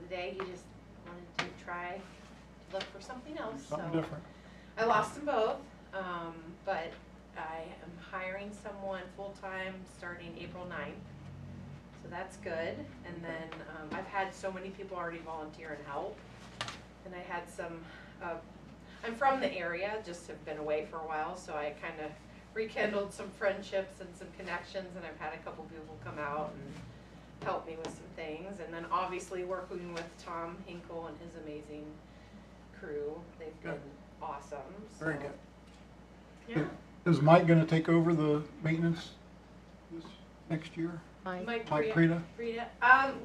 the day. He just wanted to try to look for something else. Something so different. I lost them both, but I am hiring someone full-time starting April 9th. So that's good. And then I've had so many people already volunteer and help. And I had some, I'm from the area, just have been away for a while, so I kind of rekindled some friendships and some connections, and I've had a couple people come out and help me with some things. And then obviously working with Tom Hinkle and his amazing crew. They've been awesome. So. Very good. Yeah. Is Mike gonna take over the maintenance this next year? Mike Prita?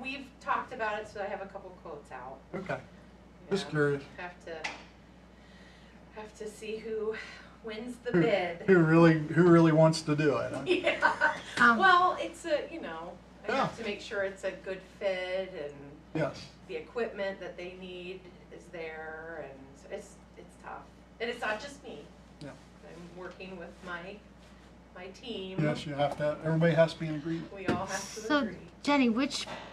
We've talked about it, so I have a couple quotes out. Okay. Just curious. Have to see who wins the bid. Who really wants to do it? Huh? Yeah. Well, it's I Yeah. have to make sure it's a good fit and Yes. the equipment that they need is there, and it's tough. And it's not just me. Yeah. I'm working with my team. Yes, you have to. Everybody has to be in agreement. We all have to So, agree. Jenny,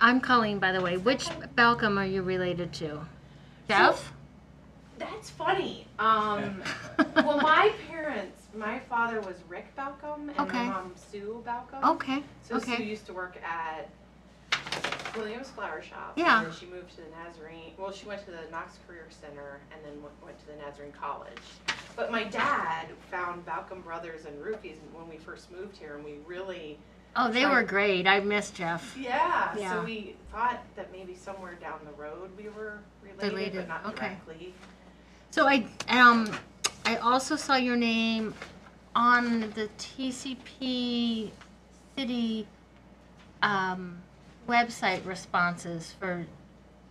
I'm Colleen, by the way. Which Balcom are you related to? Jeff? That's funny. Well, my father was Rick Balcom, and Okay. my mom Sue Balcom. Okay. So Okay. Sue used to work at Williams Flower Shop. Yeah. And then she moved to the Nazarene. Well, she went to the Knox Career Center and then went to the Nazarene College. But my dad found Balcom Brothers and Roofies when we first moved here, and we really. Oh, they were great. I miss Jeff. Yeah. Yeah. So we thought that maybe somewhere down the road we were related. But not Okay. directly. So I also saw your name on the TCP city website responses for,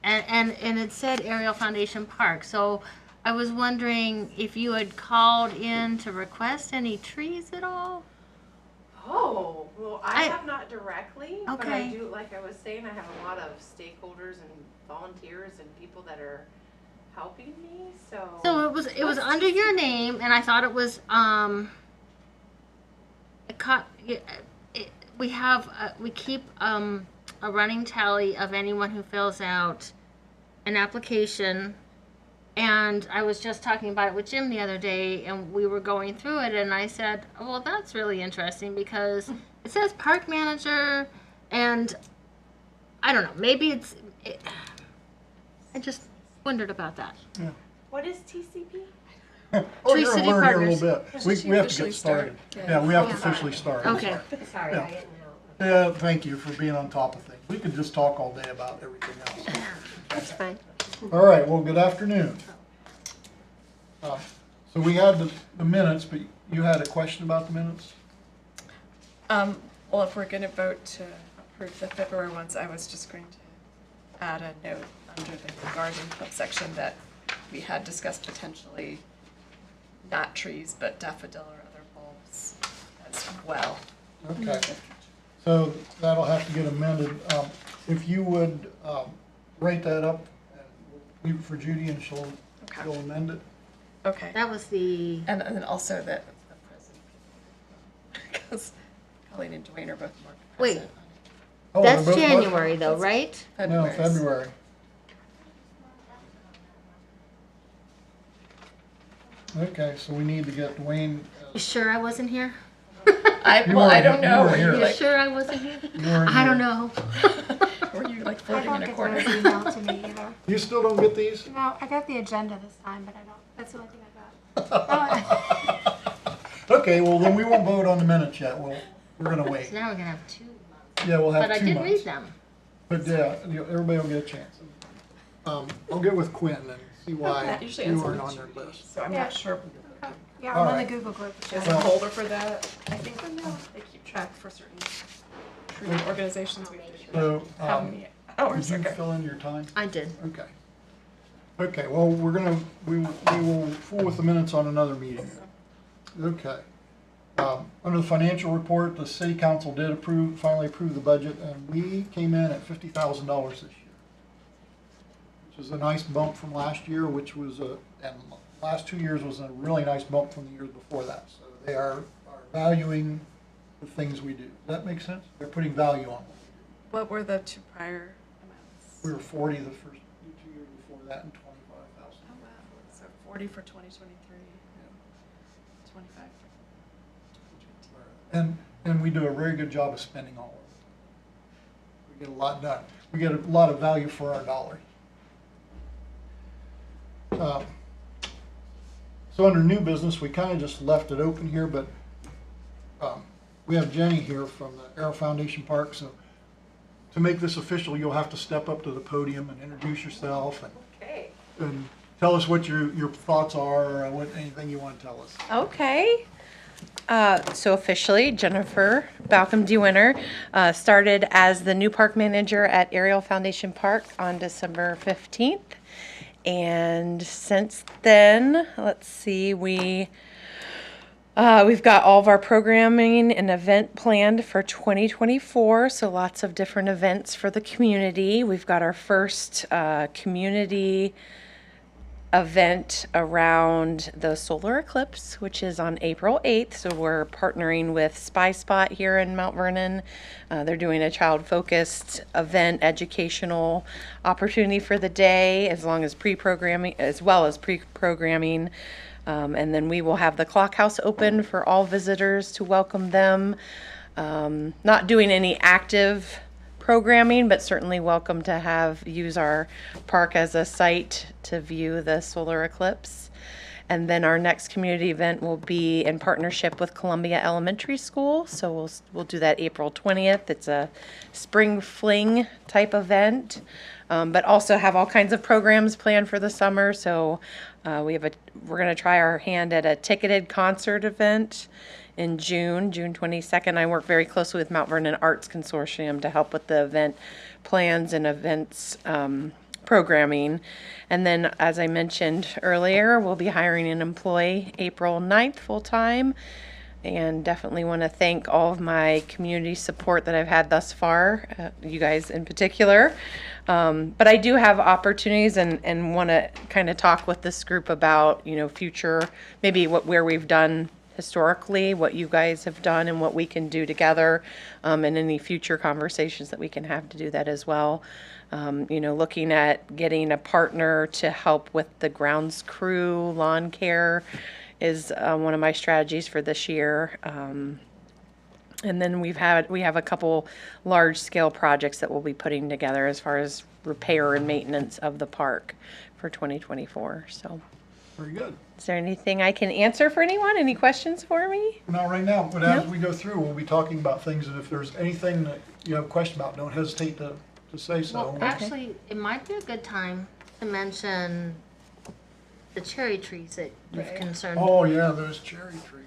and it said Ariel Foundation Park. So I was wondering if you had called in to request any trees at all. Oh, well, I have not directly, but I Okay. do, like I was saying, I have a lot of stakeholders and volunteers and people that are helping me, so. So it was under your name, and I thought it was we keep a running tally of anyone who fills out an application, and I was just talking about it with Jim the other day, and we were going through it, and I said, oh, well, that's really interesting because it says park manager, and I don't know, maybe I just wondered about that. Yeah. What is TCP? Oh, Tree you're City gonna learn here in a Partners. little bit. We have to get started. Yeah, we have to officially start. Okay. Sorry, Yeah. I didn't know. Yeah, thank you for being on top of things. We could just talk all day about everything else. That's fine. All right, well, good afternoon. So we had the minutes, but you had a question about the minutes? Well, if we're going to vote to approve the February ones, I was just going to add a note under the garden club section that we had discussed potentially not trees, but daffodil or other bulbs as well. Okay, so that'll have to get amended. If you would write that up, and leave it for Judy, and she'll amend it. Okay. That was the And then also that the president, because Colleen and Dwayne are both more Wait. present. Oh, That's they're both January though, right? No, February. Okay, so we need to get Dwayne. You sure I wasn't here? I You don't were know. here. You sure I wasn't here? I don't know. Were you like I floating don't in a get corner? those emailed to me either. You still don't get these? No, I got the agenda this time, but I don't, that's the only thing I got. Okay, well, then we won't vote on the minutes yet. We're gonna wait. So now we're gonna have 2 months. Yeah, we'll have 2 But I months. did read them. But yeah, everybody will get a chance. I'll get with Quentin and see why That usually you ends aren't in on the their list. So I'm Yeah. not sure. Yeah, All I'm on right. the Google group. There's Well- a folder for that. I think they keep track for certain tree organizations. We So, how many hours did you ago. fill in your time? I did. Okay. Okay, well, we will fool with the minutes on another meeting. Okay. Under the financial report, the city council did finally approve the budget, and we came in at $50,000 this year, which is a nice bump from last year, which was and last 2 years was a really nice bump from the years before that. So they are valuing the things we do. Does that make sense? They're putting value on it. What were the 2 prior amounts? We were 40 the first that and 25,000. Oh, wow. So 40 for 2023, 25 for 2022. And we do a very good job of spending all of it. We get a lot done. We get a lot of value for our dollar. So under new business, we kind of just left it open here, but we have Jenny here from the Arrow Foundation Park, so to make this official, you'll have to step up to the podium and introduce yourself Okay. and tell us what your thoughts are, or what, anything you want to tell us. Okay. So officially, Jennifer Balcom DeWinter started as the new park manager at Ariel Foundation Park on December 15th. And since then, let's see, we've got all of our programming and event planned for 2024, so lots of different events for the community. We've got our first community event around the solar eclipse, which is on April 8th. So we're partnering with Spy Spot here in Mount Vernon. They're doing a child-focused event, educational opportunity for the day, as well as pre-programming. And then we will have the Clock House open for all visitors to welcome them. Not doing any active programming, but certainly welcome to use our park as a site to view the solar eclipse. And then our next community event will be in partnership with Columbia Elementary School. So we'll do that April 20th. It's a spring fling type event, but also have all kinds of programs planned for the summer. So we're going to try our hand at a ticketed concert event in June 22nd. I work very closely with Mount Vernon Arts Consortium to help with the event plans and events programming. And then, as I mentioned earlier, we'll be hiring an employee April 9th full-time. And definitely want to thank all of my community support that I've had thus far, you guys in particular. But I do have opportunities and want to kind of talk with this group about, future, maybe where we've done historically, what you guys have done and what we can do together, and any future conversations that we can have to do that as well. Looking at getting a partner to help with the grounds crew, lawn care is one of my strategies for this year. And then we have a couple large scale projects that we'll be putting together as far as repair and maintenance of the park for 2024. So Very good. is there anything I can answer for anyone? Any questions for me? Not right now, but as we go through, we'll be talking about things, and if there's anything that you have a question about, don't hesitate to say so. Well, actually, it might be a good time to mention the cherry trees that you've Right. concerned. Oh, yeah, those cherry trees.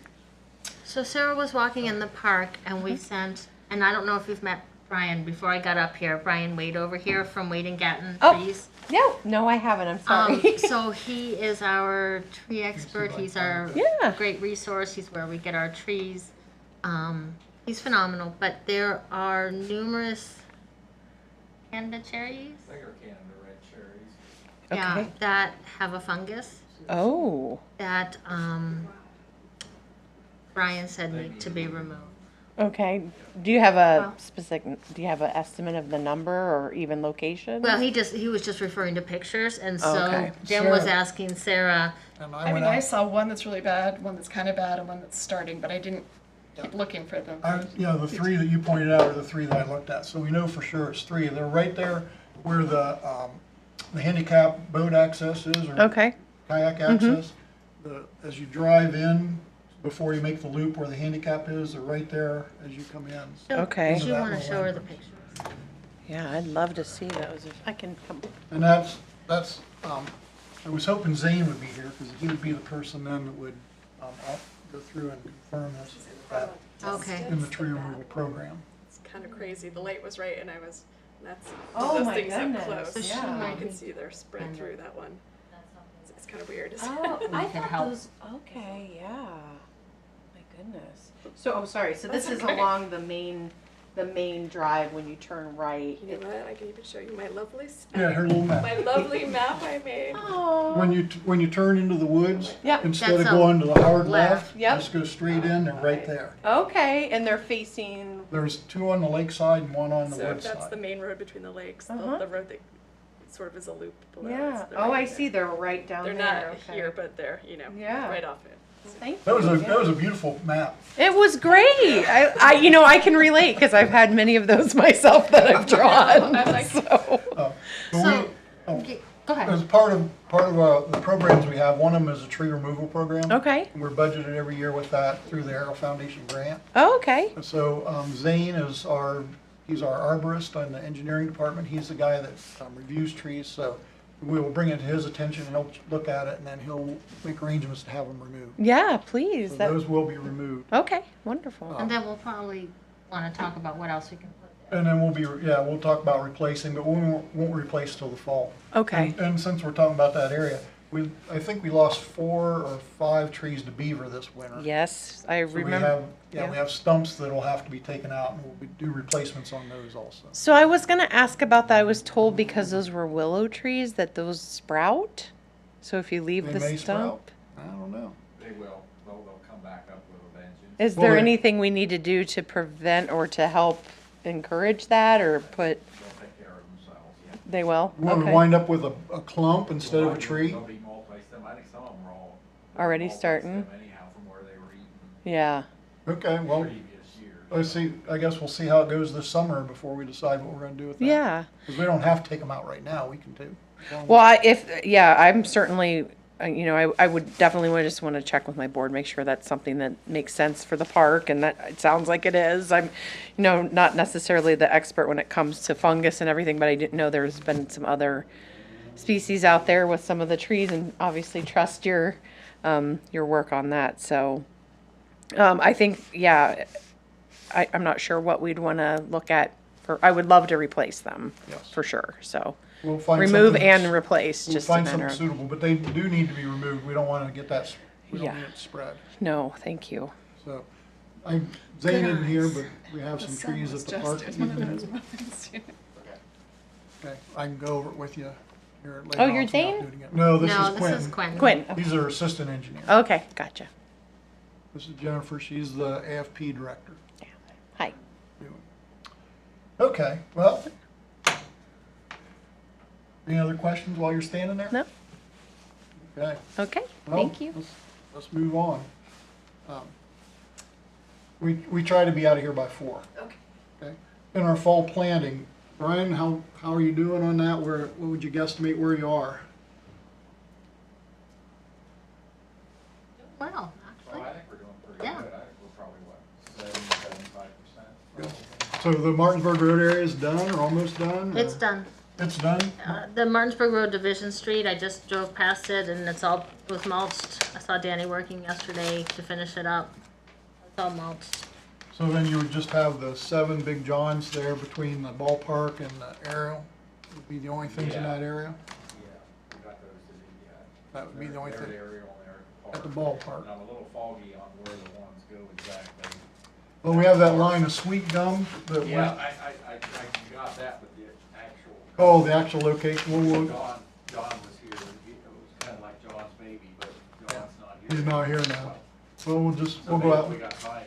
So Sarah was walking in the park and we sent, and I don't know if you've met Brian before I got up here, Brian Wade over here from Wade and Gatton Oh. Trees. No, I haven't. I'm sorry. So he is our tree expert. He's our Yeah. great resource. He's where we get our trees. He's phenomenal. But there are numerous Canada cherries, Bigger Canada red cherries. yeah, Okay. that have a fungus Oh, that Brian said need to be removed. okay. Do you have a Well- do you have an estimate of the number or even location? Well, he was just referring to pictures, and so Okay. Jim was Sarah. asking Sarah. And I went mean, I out. saw one that's really bad, one that's kind of bad, and one that's starting, but I didn't keep looking for them. The three that you pointed out are the three that I looked at, so we know for sure it's three. They're right there where the handicap boat access is, or Okay. kayak access. As you drive in, before you make the loop where the handicap is, they're right there as you come in. So Okay. Do you that want to little show her the entrance. pictures? Yeah, I'd love to see those if I can come. And that's, I was hoping Zane would be here, because he would be the person then that would, I'll go through and confirm this, Okay. in the tree removal program. It's kind of crazy. The light was right, and that's Oh those my things goodness. up close. So she Yeah. might You can be- see they're spread through that one. It's kind of weird. Oh, We I could thought help. those. Okay, yeah. My goodness. So, oh, sorry. So this That's is okay. along the main drive when you turn right. You know what? I can even show you my lovely Yeah, her little map. my lovely map I made. Oh. When you turn into the woods, Yep. instead of That's a going to the hard left. left, Yep. just go straight in, they're right there. Okay, and they're facing. There's two on the lake side and one on the So wood that's the side. main road between the lakes, Uh-huh. the road that sort of as a loop below. Yeah. It's- they're Oh, right I there. see. They're right down They're there. not Okay. here, but they're, Yeah. right off it. Thank That was you. that was a beautiful map. It was great. I can relate because I've had many of those myself that I've drawn. I like- So. But So, we, okay, go ahead. as part of the programs we have, one of them is a tree removal program. Okay. And we're budgeted every year with that through the Arrow Foundation grant. Oh, okay. So Zane is he's our arborist on the engineering department. He's the guy that reviews trees. So we will bring it to his attention and he'll look at it and then he'll make arrangements to have them removed. Yeah, please. So That, those will be removed. okay, wonderful. And then we'll probably want to talk about what else we can put there. And then we'll talk about replacing, but we won't replace till the fall. Okay. And since we're talking about that area, I think we lost 4 or 5 trees to beaver this winter. Yes, I So we remember. have, yeah. we have stumps that'll have to be taken out and we'll do replacements on those also. So I was gonna ask about that. I was told because those were willow trees that those sprout. So if you leave They the may stump, sprout. I don't know. They will. They'll come back up with a vengeance. is Well, there they- anything we need to do to prevent or to help encourage that or put? They'll take care of themselves, yeah. They will. We want to Okay. wind up with a clump instead of a tree. They'll be multi-stem. I think some of them are all. Already multi-stem starting? Anyhow, from where they were eating Yeah. Okay, well, previous years. I guess we'll see how it goes this summer before we decide what we're going to do with that. Yeah. Because we don't have to take them out right now. We can do. Well, I'm certainly, I would definitely just want to check with my board, make sure that's something that makes sense for the park, and that, it sounds like it is. I'm, not necessarily the expert when it comes to fungus and everything, but I didn't know there's been some other species out there with some of the trees, and obviously trust your work on that, so. I think, yeah, I'm not sure what we'd want to look at I would love to replace them, Yes. for sure, so. We'll find Remove something and that's- replace, We'll just a find matter something of, suitable, but they do need to be removed. We don't want to get that, we don't Yeah. need it spread. no, thank you. So, Zane isn't here, but we have The some sun trees was at the just park. at one of those moments. Okay, I can go over it with you here later Oh, on you're if we're not Zane? doing it. No, this No, is Quentin. this is Quentin. Quinn, He's our assistant engineer. okay, gotcha. This is Jennifer, she's the AFP director. Hi. Okay, well. Any other questions while you're standing there? No, Okay. okay, Well, thank you. Let's move on. We try to be out of here by 4. Okay. Okay. In our fall planting, Brian, how are you doing on that? What would you guesstimate where you are? Well, Well, actually, I think we're doing pretty Yeah. good. I think we're probably, 75%. So the Martinsburg Road area is done or almost done? it's or- done. It's done? The Martinsburg Road Division Street, I just drove past it and it was mulched. I saw Danny working yesterday to finish it up. It's all mulched. So then you would just have the 7 Big Johns there between the ballpark and the Arrow? Would be the only things in Yeah. that area? Yeah, we got those to do, yeah. That would be the only They're thing. area on there At the ballpark. And I'm a little foggy on where the ones go exactly. Well, we have that line of sweet gum that Yeah, went, I got that, but the actual. oh, the actual location, well, John was here, it was kinda like John's baby, but John's not here. he's not here now. So we'll So go maybe out, if we got time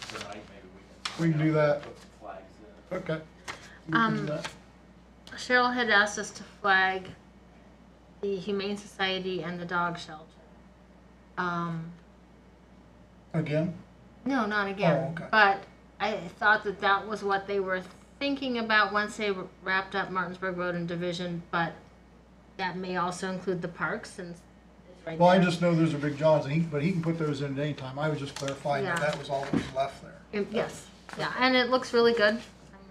tonight, maybe We can do that. Put some flags in. okay. We can do that. Cheryl had asked us to flag the Humane Society and the dog shelter. Again? No, not again. Oh, okay. But I thought that was what they were thinking about once they wrapped up Martinsburg Road and Division, but that may also include the parks since it's right Well, I there. just know those are Big Johns, but he can put those in at any time. I was just clarifying that Yeah. that was all that was left there. Yes, yeah, and it looks really good. I'm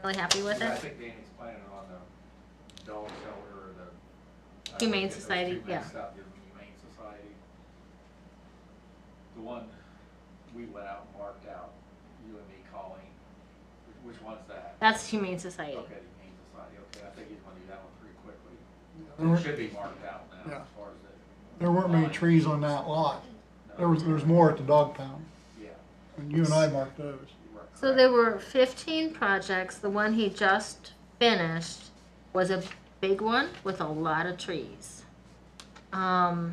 really happy with Yeah, I it. think Danny's planning on the dog shelter or the. Humane Society, yeah. The Humane Society. The one we went out and marked out, you and me, Colleen, which one's that? That's Humane Society. Okay, the Humane Society, okay, I think he's gonna do that one pretty quickly. There weren't- It should be marked out now Yeah. as far as the. There weren't many trees on that lot. No, There's more at the dog pound, Yeah. and you and I marked those. you were So correct. there were 15 projects. The one he just finished was a big one with a lot of trees. I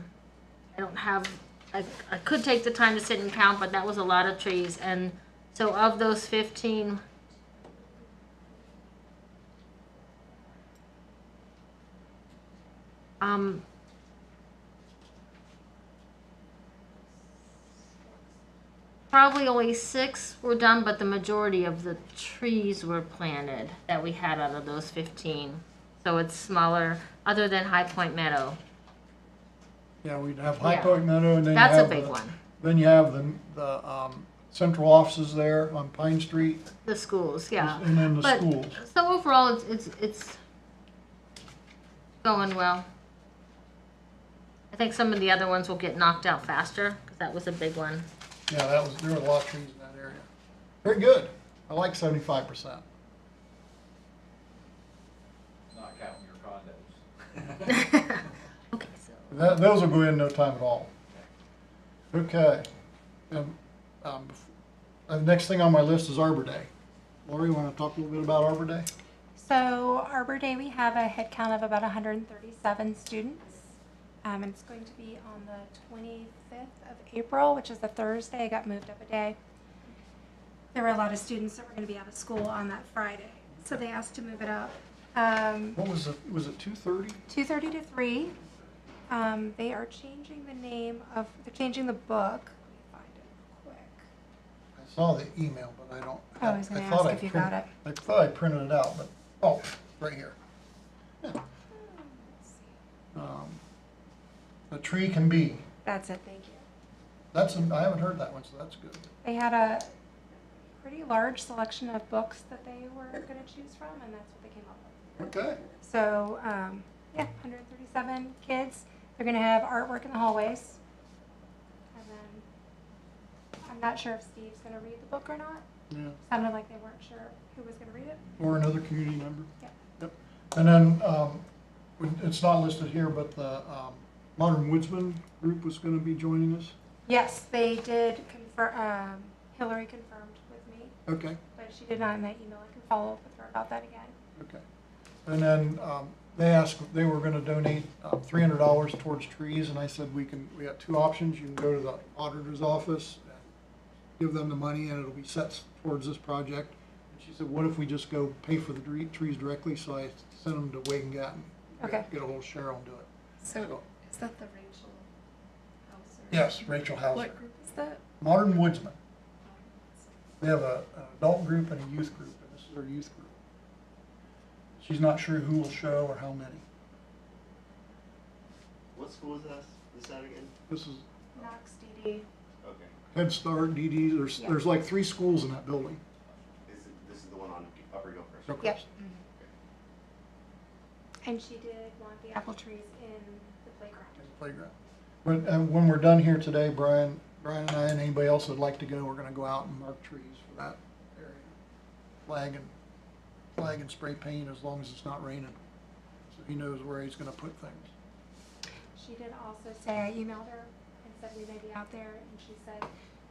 don't have, I could take the time to sit and count, but that was a lot of trees. And so of those 15, Probably only 6 were done, but the majority of the trees were planted that we had out of those 15. So it's smaller, other than High Point Meadow. Yeah, we'd have High Yeah. Point Meadow, and then you That's a have big the- one. Then you have the central offices there on Pine Street, The schools, yeah. and then the But- schools. So overall, it's going well. I think some of the other ones will get knocked out faster, because that was a big one. Yeah, there were a lot of trees in that area. Very good. I like 75%. Not counting your condos. Okay, so. Those will go in no time at all. Okay. Next thing on my list is Arbor Day. Lori, you want to talk a little bit about Arbor Day? So Arbor Day, we have a head count of about 137 students. And it's going to be on the 25th of April, which is a Thursday. It got moved up a day. There were a lot of students that were going to be out of school on that Friday, so they asked to move it up. What was it? Was it 2:30? 2:30 to 3. They are changing the name of, they're changing the book. Let me find it real quick. I saw the email, but I don't. Oh, I was gonna thought ask if you got it. I thought I printed it out, but, oh, right here. Yeah. A tree can be. That's it, thank you. I haven't heard that one, so that's good. They had a pretty large selection of books that they were going to choose from, and that's what they came up with. Okay. So, yeah, 137 kids. They're going to have artwork in the hallways. And then I'm not sure if Steve's going to read the book or not. Yeah. Sounded like they weren't sure who was going to read it. Or another community member. Yeah. Yep. And then, it's not listed here, but the Modern Woodsman group was going to be joining us. Yes, they did confirm. Hillary confirmed with me, Okay. but she did not in that email. I can follow up with her about that again. Okay. And then they were going to donate $300 towards trees, and I said we got two options. You can go to the auditor's office, and give them the money, and it'll be set towards this project. And she said, what if we just go pay for the trees directly? So I sent them to Wade and Gatton. Okay. Get a hold of Cheryl and do it. So is that the Rachel House? Yes, Rachel Hauser. What group is that? Modern Woodsman. They have an adult group and a youth group, and this is their youth group. She's not sure who will show or how many. What school is this at again? This is Knox DD. Okay. Head Start, DD. Yeah. There's like 3 schools in that building. This is the one on Upper Gilchrist? Gilchrist. Yep. And she did want the apple trees in the playground. In the playground. But when we're done here today, Brian and I and anybody else that'd like to go, we're gonna go out and mark trees for that area. Flag and spray paint as long as it's not raining. So he knows where he's gonna put things. She did also say, I emailed her and said we may be out there, and she said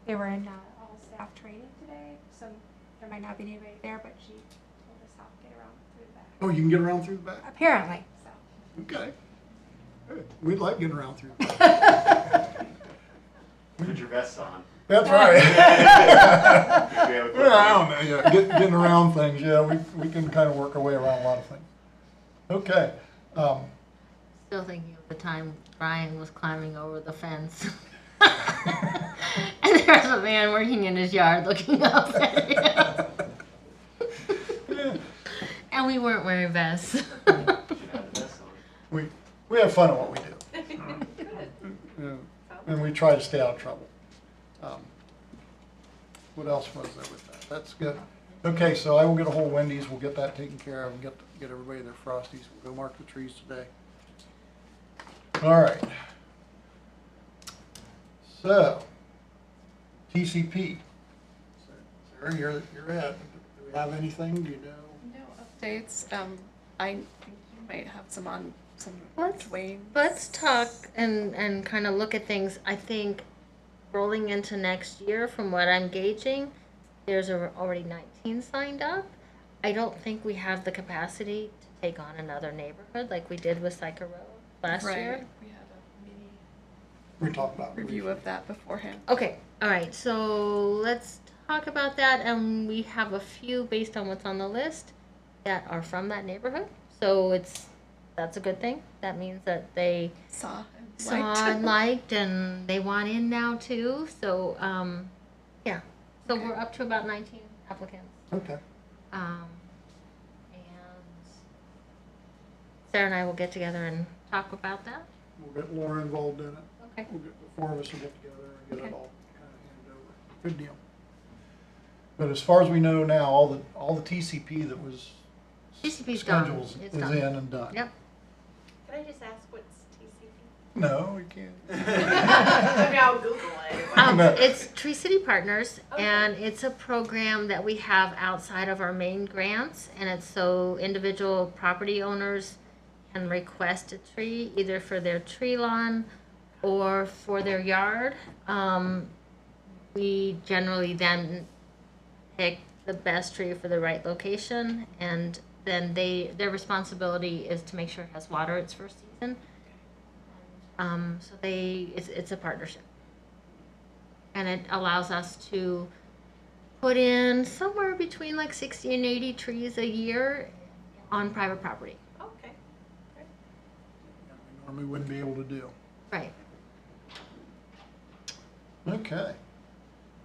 they were in all staff training today, so there might not be anybody there, but she told us how to get around through the back. Oh, you can get around through the back? Apparently, so. Okay. Good. We'd like getting around through the back. Put your vests on. That's right. Yeah, Well, I don't know, yeah, getting around things, yeah, we can kind of work our way around a lot of things. Okay, Still thinking of the time Brian was climbing over the fence. And there's a man working in his yard looking up at him. And we weren't wearing vests. You should have the vests on. we have fun at what we do. Yeah, and we try to stay out of trouble. What else was there with that? That's good. Okay, so I will get a hold of Wendy's, we'll get that taken care of, and get everybody their Frosties, we'll go mark the trees today. All right. So, TCP. Sarah, you're at. Do we have anything? Do you know? No updates. I think you might have some on some Let's- Dwayne. Let's talk and kind of look at things. I think rolling into next year, from what I'm gauging, there's already 19 signed up. I don't think we have the capacity to take on another neighborhood like we did with Syca Road last Right. year. We had a mini We talked about it. review of that beforehand. Okay, all right, so let's talk about that, and we have a few based on what's on the list that are from that neighborhood. So it's that's a good thing. That means that they Saw and saw liked. and liked, and they want in now too. So, yeah. So Okay. we're up to about 19 applicants. Okay. And Sarah and I will get together and talk about that. We'll get Laura involved in it. Okay. We'll get, the four of us will get together and get it Okay. all kind of handed over. Good deal. But as far as we know now, all the TCP that was TCP's done. schedules It's is done. in and done. Yep. Can I just ask what's TCP? No, we can't. Maybe I'll Google it. No. It's Tree City Partners, Okay. and it's a program that we have outside of our main grants, and it's so individual property owners can request a tree either for their tree lawn or for their yard. We generally then pick the best tree for the right location, and then their responsibility is to make sure it has water its first season. So it's a partnership. And it allows us to put in somewhere between like 60 and 80 trees a year on private property. Okay. We normally wouldn't be able to do. Right. Okay.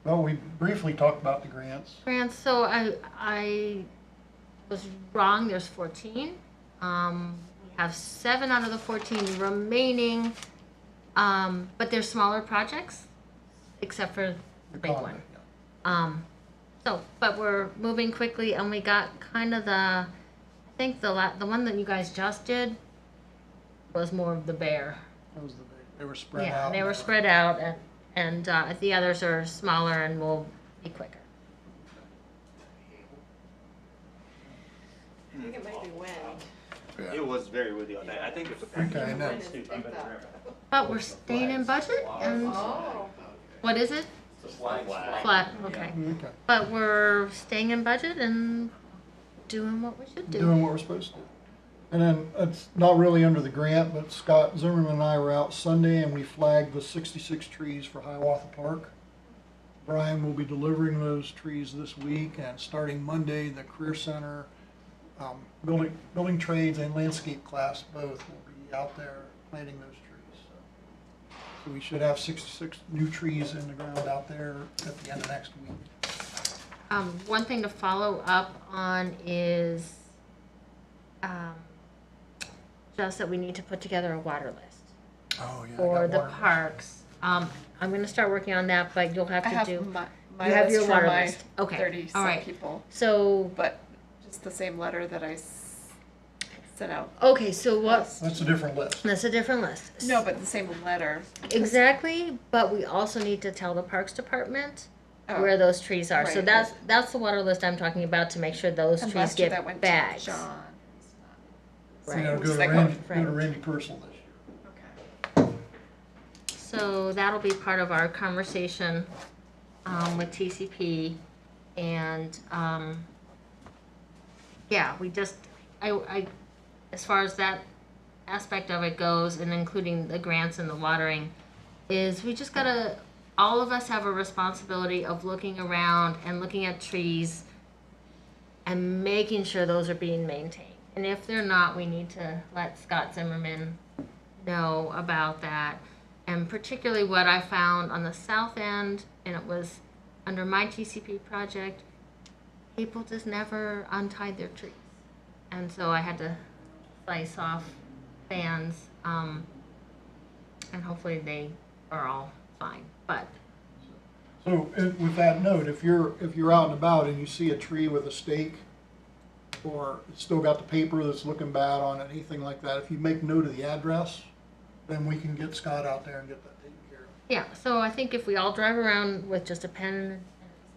Well, we briefly talked about the grants. Grants, so I was wrong, there's 14. We have 7 out of the 14 remaining, but they're smaller projects, except for the big one. But we're moving quickly, and we got kind of I think the one that you guys just did was more of the bear. That was the big, they were spread out. Yeah, they were spread out, and the others are smaller and will be quicker. I think it might be wind. Yeah. It was very windy all night. I think it's a Okay, The no. wind is picked up. But we're staying in budget, and Oh. what is it? flag. Flat, okay. Okay. But we're staying in budget and doing what we should do. Doing what we're supposed to do. And then it's not really under the grant, but Scott Zimmerman and I were out Sunday and we flagged the 66 trees for Hiawatha Park. Brian will be delivering those trees this week, and starting Monday, the Career Center, building trades and landscape class both will be out there planting those trees. So we should have 66 new trees in the ground out there at the end of next week. One thing to follow up on is just that we need to put together a water list Oh, yeah. I for got the water. parks. I'm gonna start working on that, but you'll have I to have do. my you have list your for water my list. Okay, 30 all some right. people, So, but just the same letter that I sent out. okay, so what, That's a different list. that's a different list. No, but the same letter. Exactly, but we also need to tell the Parks Department Oh, where those trees are. So right, that's the water list I'm talking about, to make sure those and trees last year that get went bags. to John. So Right. now It go was to like, Randy, oh, go to right. Randy Purcell this year. Okay. So that'll be part of our conversation with TCP, and yeah, we just I as far as that aspect of it goes, and including the grants and the watering, is we just gotta, all of us have a responsibility of looking around and looking at trees and making sure those are being maintained. And if they're not, we need to let Scott Zimmerman know about that. And particularly what I found on the south end, and it was under my TCP project, people just never untied their trees. And so I had to slice off fans, and hopefully they are all fine. But So with that note, if you're out and about and you see a tree with a stake, or it's still got the paper that's looking bad on it, anything like that, if you make note of the address, then we can get Scott out there and get that taken care of. yeah, so I think if we all drive around with just a pen and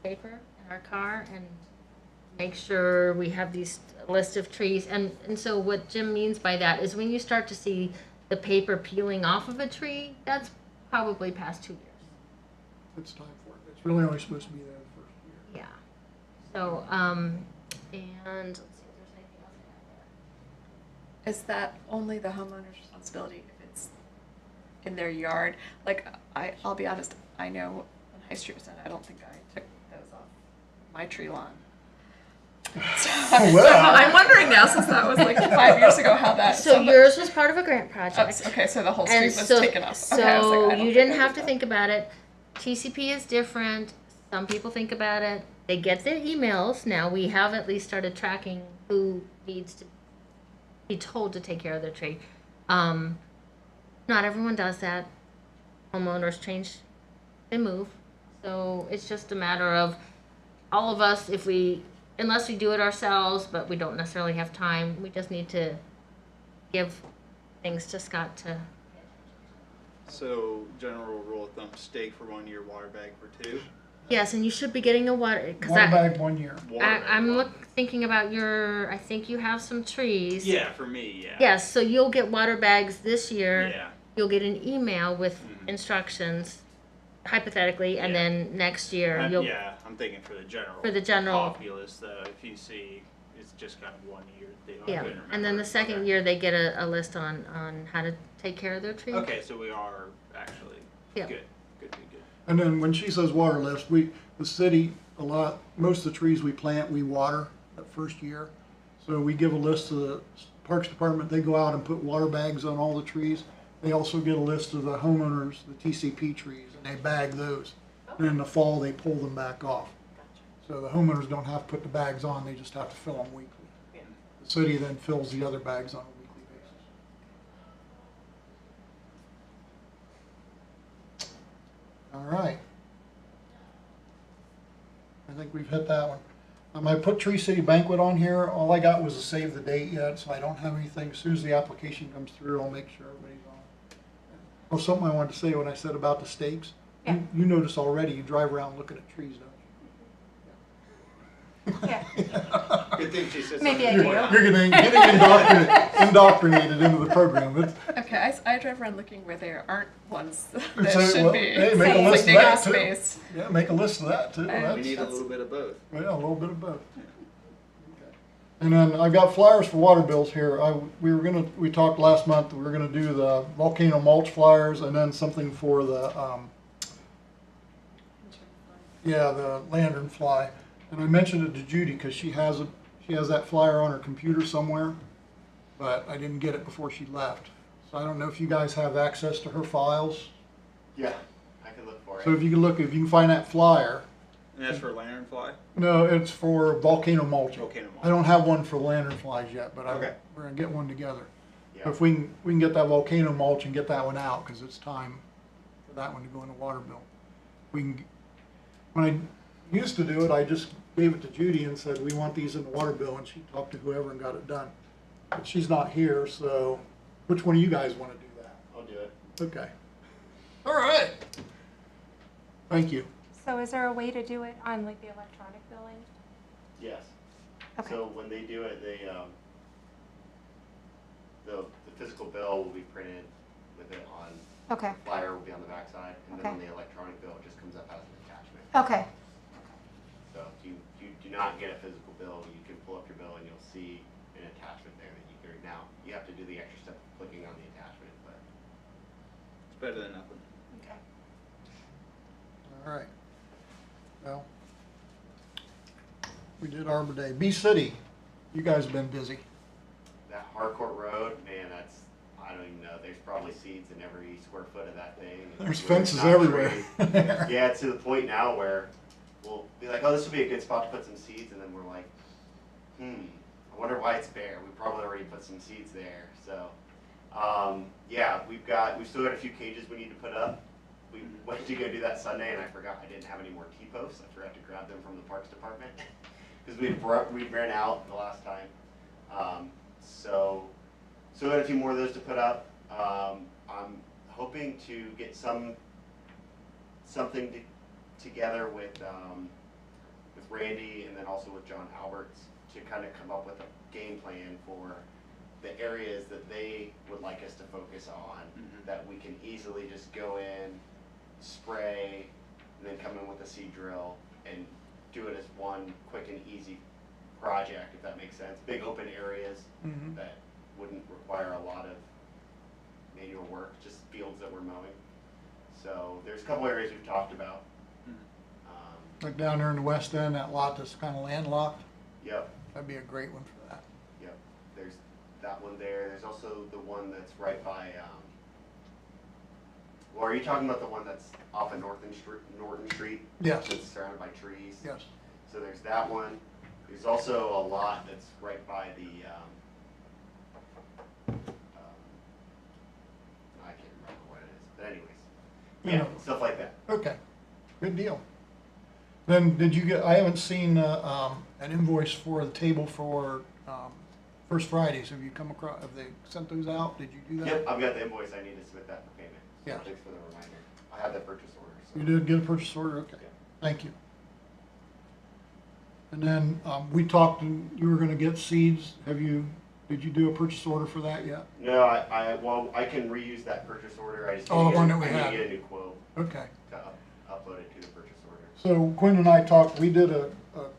a paper in our car and make sure we have these list of trees, and so what Jim means by that is when you start to see the paper peeling off of a tree, that's probably past 2 years. It's time for it. It's really only supposed to be there the first year. Yeah. So, and let's see if there's anything else I have there. Is that only the homeowner's responsibility if it's in their yard? Like, I'll be honest, I know when High Street was done, I don't think I took those off my tree lawn. Well. I'm wondering now, since that was like 5 years ago, how that. So yours was part of a grant project. Okay, so the whole And street was so, taken up. so Okay, I was like, I don't you think didn't I have did to that. think about it. TCP is different. Some people think about it. They get their emails. Now we have at least started tracking who needs to be told to take care of their tree. Not everyone does that. Homeowners change, they move. So it's just a matter of all of us, if we, unless we do it ourselves, but we don't necessarily have time, we just need to give things to Scott to. So general rule of thumb, steak for 1 year, water bag for 2. Yes, and you should be getting a water, because One bag, 1 year. Water bag I'm one. thinking about your, I think you have some trees. Yeah, for me, yeah. Yes, so you'll get water bags this year. Yeah. You'll get an email with Mhm. instructions, hypothetically, and Yeah. then next year you'll. Yeah, I'm thinking for the general. For the general. populace, though, if you see, it's just kind of 1 year deal. I Yeah, couldn't and then remember. the second Okay. year they get a list on how to take care of their tree. Okay, so we are actually Yeah. good. Good. And then when she says water list, the city, most of the trees we plant, we water that first year. So we give a list to the Parks Department, they go out and put water bags on all the trees. They also get a list of the homeowners, the TCP trees, and they bag those. And in the fall, they pull them back off. So the homeowners don't have to put the bags on, they just have to fill them weekly. Yeah. The city then fills the other bags on a weekly basis. All right. I think we've hit that one. I put Tree City Banquet on here. All I got was a save the date yet, so I don't have anything. As soon as the application comes through, I'll make sure everybody's on. Oh, something I wanted to say when I said about the stakes. Yeah. You notice already, you drive around looking at trees, don't you? Yeah. Good thing she said Maybe I something. do. You're getting indoctrinated into the program. Okay, I drive around looking where there aren't ones So, that should well, be. hey, make a list of Like, they that, got too. space. Yeah, make a list of that too. We We That's- need a little bit of both. Yeah, a little bit of both. And then I've got flyers for water bills here. We talked last month, we were gonna do the volcano mulch flyers and then something for the, the lantern fly. And I mentioned it to Judy because she has that flyer on her computer somewhere, but I didn't get it before she left. So I don't know if you guys have access to her files. Yeah, I could look for it. So if you can find that flyer. And that's for lanternfly? No, it's for volcano mulching. Volcano mulch. I don't have one for lanternflies yet, but Okay. we're gonna get one together. Yeah. If we can get that volcano mulch and get that one out, because it's time for that one to go in the water bill. When I used to do it, I just gave it to Judy and said, we want these in the water bill, and she talked to whoever and got it done. But she's not here, so which one of you guys wanna do that? I'll do it. Okay. All right. Thank you. So is there a way to do it on like the electronic billing? Yes. Okay. So when they do it, the physical bill will be printed with it on, Okay. the flyer will be on the backside, and then Okay. on the electronic bill, it just comes up as an attachment. Okay. So if you do not get a physical bill, you can pull up your bill and you'll see an attachment there that you can read. Now, you have to do the extra step of clicking on the attachment, but It's better than nothing. Okay. All right. Well, we did Arbor Day. Bee City, you guys have been busy. that Harcourt Road, man, I don't even know, there's probably seeds in every square foot of that thing. and There's where it's fences not everywhere. trees. Yeah, it's to the point now where we'll be like, oh, this would be a good spot to put some seeds, and then we're like, I wonder why it's bare. We probably already put some seeds there. So, yeah, we've still got a few cages we need to put up. We went to go do that Sunday, and I forgot I didn't have any more T-posts. I forgot to grab them from the Parks Department because we ran out the last time. So we got a few more of those to put up. I'm hoping to get something together with Randy and then also with John Alberts to kind of come up with a game plan for the areas that they would like us to focus on, that we can easily just go in, spray, and then come in with a seed drill and do it as one quick and easy project, if that makes sense. Big open areas Mhm. that wouldn't require a lot of manual work, just fields that we're mowing. So there's a couple areas we've talked about. Like down there in the west end, that lot that's kind of landlocked. Yep. That'd be a great one for that. Yep, there's that one there. There's also the one that's right by, well, are you talking about the one that's off of Norton Street? Yes. That's surrounded by trees? Yes. So there's that one. There's also a lot that's right by the, I can't remember what it is, but anyways. Yeah, Yeah. stuff like that. Okay, good deal. Then, did you get, I haven't seen, an invoice for the table for, First Fridays. Have you come across, have they sent those out? Did you do that? Yep, I've got the invoice. I need to submit that for payment. So Yeah. thanks for the reminder. I have that purchase order, so. You did get a purchase order? Okay, Yeah. thank you. And then, we talked, and you were gonna get seeds. Did you do a purchase order for that yet? No, well, I can reuse that purchase order. I just Oh, need the one that we I need had. to get a new quote Okay. to upload it to the purchase order. So Quinn and I talked, we did a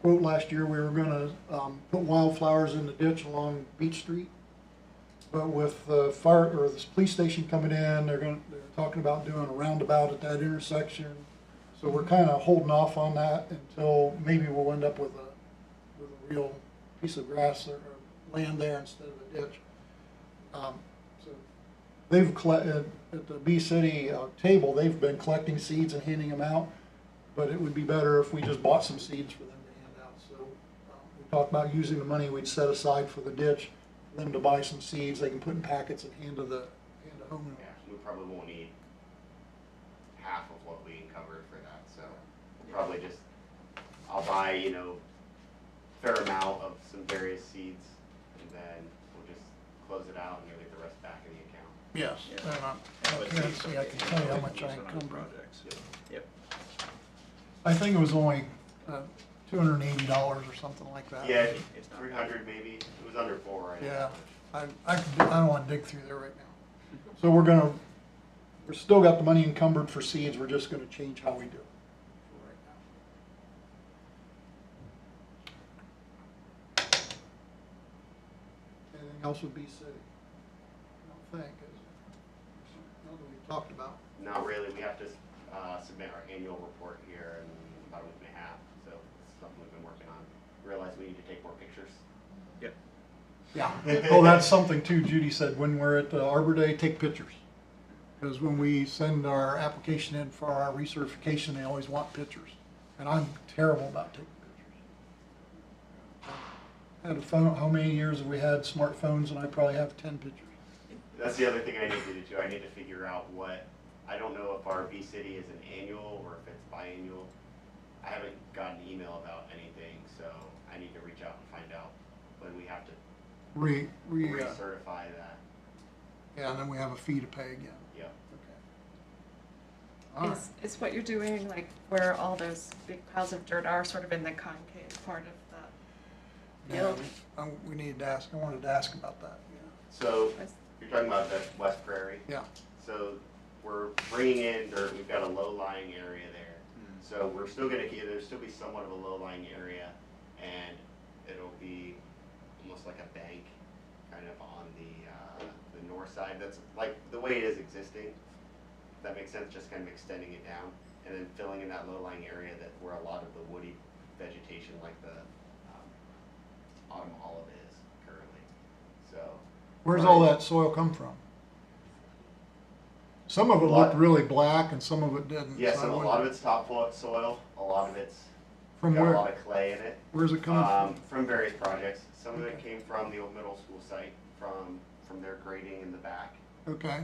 quote last year, we were gonna, put wildflowers in the ditch along Beach Street. But with the fire, or the police station coming in, they're talking about doing a roundabout at that intersection. So we're kinda holding off on that until maybe we'll end up with a real piece of grass or land there instead of a ditch. So they've collected, at the Bee City table, they've been collecting seeds and handing them out. But it would be better if we just bought some seeds for them to hand out. So we talked about using the money we'd set aside for the ditch, for them to buy some seeds they can put in packets and hand to homeowners. Yeah, we probably won't need half of what we encumbered for that, so we'll probably just, I'll buy, fair amount of some various seeds, and then we'll just close it out and you'll get the rest back in the account. Yes, Yeah. and But can't see, I can tell you how much I use it on encumbered. projects. Yep. I think it was only $280 or something like that. Yeah, It's not 300 maybe, it was under 4, I Yeah, know. I don't wanna dig through there right now. So we're still got the money encumbered for seeds, we're just gonna change how we do it for right now. Anything else with Bee City? I don't think, is there? Nothing we talked about. Not really, we have to submit our annual report here in about a week and a half, so it's something we've been working on. Realize we need to take more pictures. Yep. Yeah. Oh, that's something too, Judy said, when we're at Arbor Day, take pictures. Because when we send our application in for our recertification, they always want pictures. And I'm terrible about taking pictures. I had a phone, how many years have we had smartphones, and I probably have 10 pictures. That's the other thing I need to do too. I need to figure out I don't know if our Bee City is an annual or if it's biannual. I haven't gotten an email about anything, so I need to reach out and find out when we have to recertify that. Yeah, and then we have a fee to pay again. Yep. Okay. All right. Is what you're doing, like, where all those big piles of dirt are, sort of in the concave part of the Yeah, field? we needed to ask, I wanted to ask about that, So you're talking about the West Prairie. yeah. So we're bringing in dirt. We've got a low-lying area there. So we're still gonna there'll still be somewhat of a low-lying area, and it'll be almost like a bank, kind of on the north side. That's like the way it is existing. If that makes sense, just kind of extending it down and then filling in that low-lying area where a lot of the woody vegetation, like the autumn olive is currently. So Where's all that soil come from? Some of it looked really black and some of it didn't. yeah, so I so a wondered- lot of it's top soil. A lot of it's From got where? a lot of clay in it. Where's it coming from? From various projects. Some of it came from the old middle school site, from their grading in the back. Okay,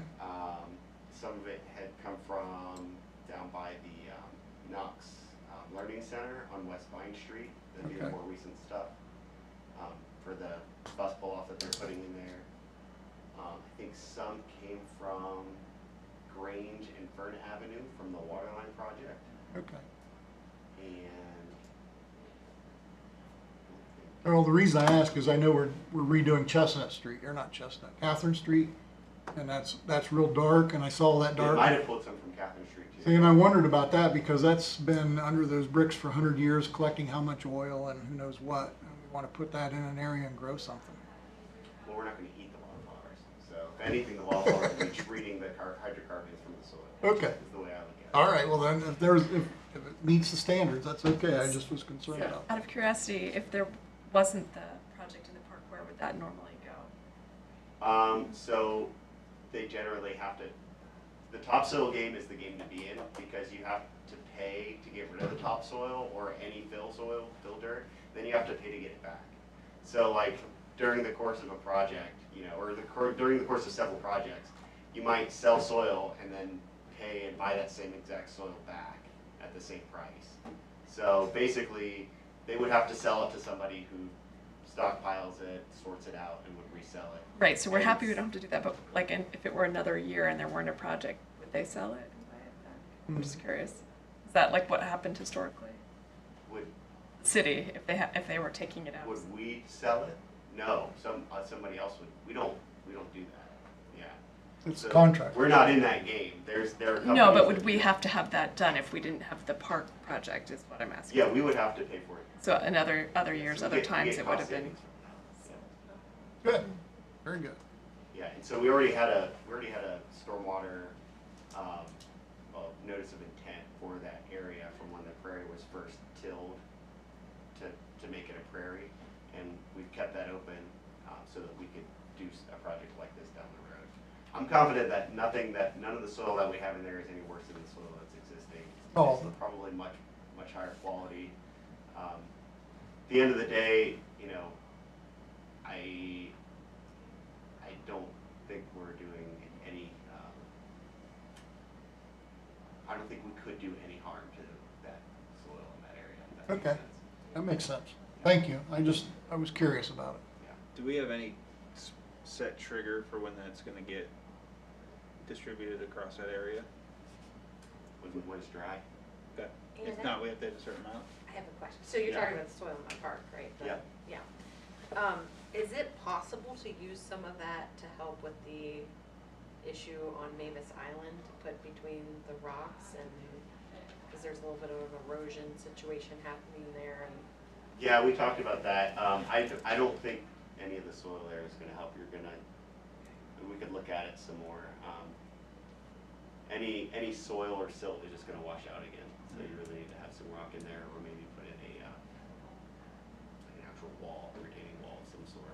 Some of it had come from down by the Knox Learning Center on West Vine Street, the new Okay. more recent stuff, for the bus pull-off that they're putting in there. I think some came from Grange and Fern Avenue from the Waterline project, okay. and Well, the reason I ask is I know we're redoing Chestnut Street, or not Chestnut, Catherine Street, and that's real dark, and I saw that they might dark. have pulled some from Catherine Street too. See, and I wondered about that because that's been under those bricks for 100 years, collecting how much oil and who knows what. And we want to put that in an area and grow something. Well, we're not going to eat the wildflowers, so if anything, the wildflowers will be treating the hydrocarbons from the soil. Okay. Is the way I look at it. All right, well then, if it meets the standards, that's okay. I just was concerned So, about. out of curiosity, if there wasn't the project in the park, where would that normally go? So they generally have to, the topsoil game is the game to be in because you have to pay to get rid of the topsoil or any fill dirt, then you have to pay to get it back. So like during the course of a project, you know, or during the course of several projects, you might sell soil and then pay and buy that same exact soil back at the same price. So basically, they would have to sell it to somebody who stockpiles it, sorts it out, and would resell it. Right, so we're And happy we don't have to do that, but like if it were another year and there weren't a project, would they sell it and buy it back? I'm just curious. Is that like what happened historically? Would City, if they were taking it out? would we sell it? No, somebody else would. We don't do that. Yeah. It's a So contract. We're not in that game. There are companies. No, but that would do we that. have to have that done if we didn't have the park project, is what I'm asking. Yeah, we would have to pay for it. So in other years, So we other get times, it would cost have been. savings from that. Good, very good. Yeah, and so we already had a stormwater notice of intent for that area from when the prairie was first tilled to make it a prairie, and we've kept that open so that we could do a project like this down the road. I'm confident that none of the soil that we have in there is any worse than the soil that's existing. Oh. It's probably much higher quality. At the end of the day, you know, I don't think we're doing any, I don't think we could do any harm to that soil in that area. If that makes Okay. sense. That makes sense. Thank you. I was curious about it. Do we have any set trigger for when that's gonna get distributed across that area? When it's dry. That, if Anna? not, we have to hit a certain amount? I have a question. So you're Yeah. talking about the soil in my park, right? Yeah. Yeah. Is it possible to use some of that to help with the issue on Mavis Island to put between the rocks and, because there's a little bit of an erosion situation happening there and. Yeah, we talked about that. I don't think any of the soil there is gonna help. We could look at it some more. Any soil or silt is just gonna wash out again. So you really need to have some rock in there, or maybe put in an actual wall, a retaining wall of some sort.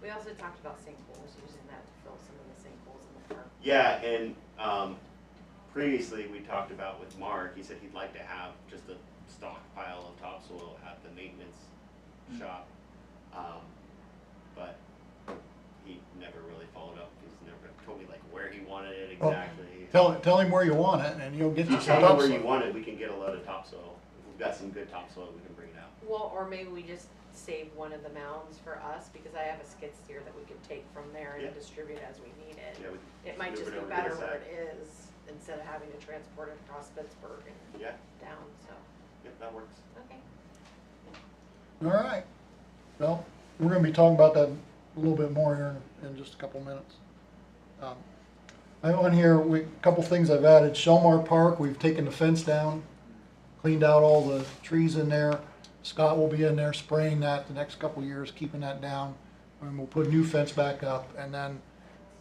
We also talked about sinkholes, using that to fill some of the sinkholes in the park. Yeah, and previously we talked about with Mark, he said he'd like to have just a stockpile of topsoil at the maintenance shop. But he never really followed up. He's never told me like where he wanted it Well, exactly. Tell him where you want it and he'll get you If some you tell me where you topsoil. want it, we can get a load of topsoil. If we've got some good topsoil, we can bring it out. Well, or maybe we just save one of the mounds for us, because I have a skid steer that we could take from there Yeah. and distribute as we need it. Yeah, we It might move just it be over to better this where side. it is, instead of having to transport it across Pittsburgh and Yeah, down, so, yeah, that works. okay. All right. Well, we're gonna be talking about that a little bit more here in just a couple minutes. I have on here, a couple things I've added. Shelmar Park, we've taken the fence down, cleaned out all the trees in there. Scott will be in there spraying that the next couple of years, keeping that down. And we'll put a new fence back up. And then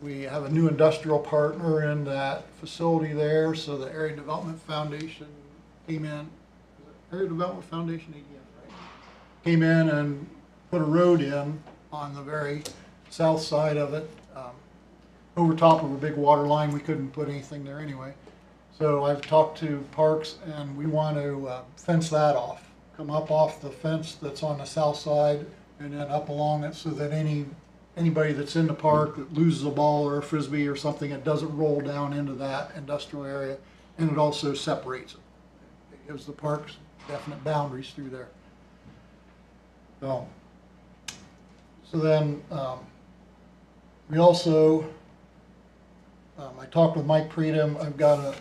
we have a new industrial partner in that facility there, so the Area Development Foundation came in. Area Development Foundation, ADF, right? Came in and put a road in on the very south side of it, over top of a big water line. We couldn't put anything there anyway. So I've talked to Parks, and we want to fence that off. Come up off the fence that's on the south side and then up along it, so that anybody that's in the park that loses a ball or a frisbee or something, it doesn't roll down into that industrial area. And it also separates it. It gives the parks definite boundaries through there. So then we also, I talked with Mike Predum. I've got a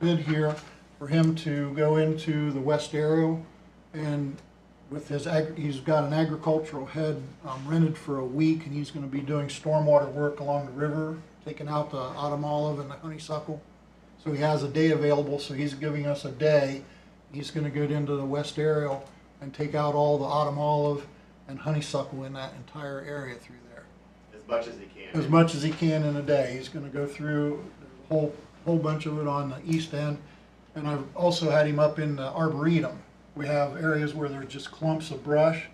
bid here for him to go into the West Aero, and with his he's got an agricultural head rented for a week, and he's going to be doing stormwater work along the river, taking out the autumn olive and the honeysuckle. So he has a day available, so he's giving us a day. He's going to go into the West Aero and take out all the autumn olive and honeysuckle in that entire area through there. As much as he can. As much as he can in a day. He's going to go through a whole bunch of it on the east end. And I've also had him up in the Arboretum. We have areas where there's just clumps of brush.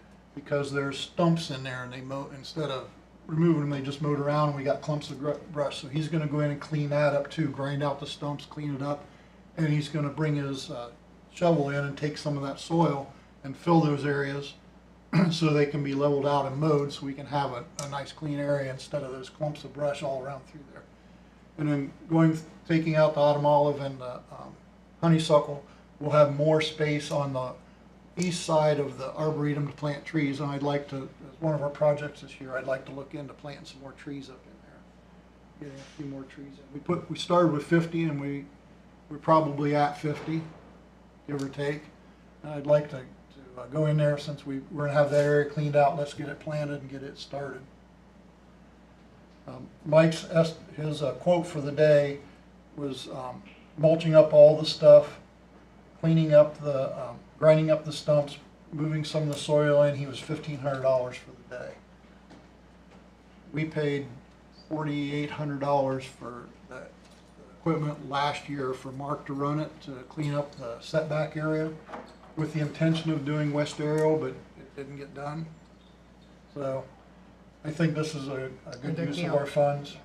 because there's stumps in there and they instead of removing them, they just mowed around and we got clumps of brush. So he's gonna go in and clean that up too, grind out the stumps, clean it up. And he's gonna bring his shovel in and take some of that soil and fill those areas so they can be leveled out and mowed so we can have a nice clean area instead of those clumps of brush all around through there. And then taking out the autumn olive and the honeysuckle, we'll have more space on the east side of the arboretum to plant trees. And I'd like to, as one of our projects this year, I'd like to look into planting some more trees up in there. Getting a few more trees in. We started with 50 and we're probably at 50, give or take. And I'd like to go in there since we're gonna have that area cleaned out. Let's get it planted and get it started. Mike's his quote for the day was mulching up all the stuff, cleaning up the, grinding up the stumps, moving some of the soil in. He was $1,500 for the day. We paid $4,800 for the equipment last year for Mark to run it, to clean up the setback area with the intention of doing west aerial, but it didn't get done. So I think this is a good use of our funds.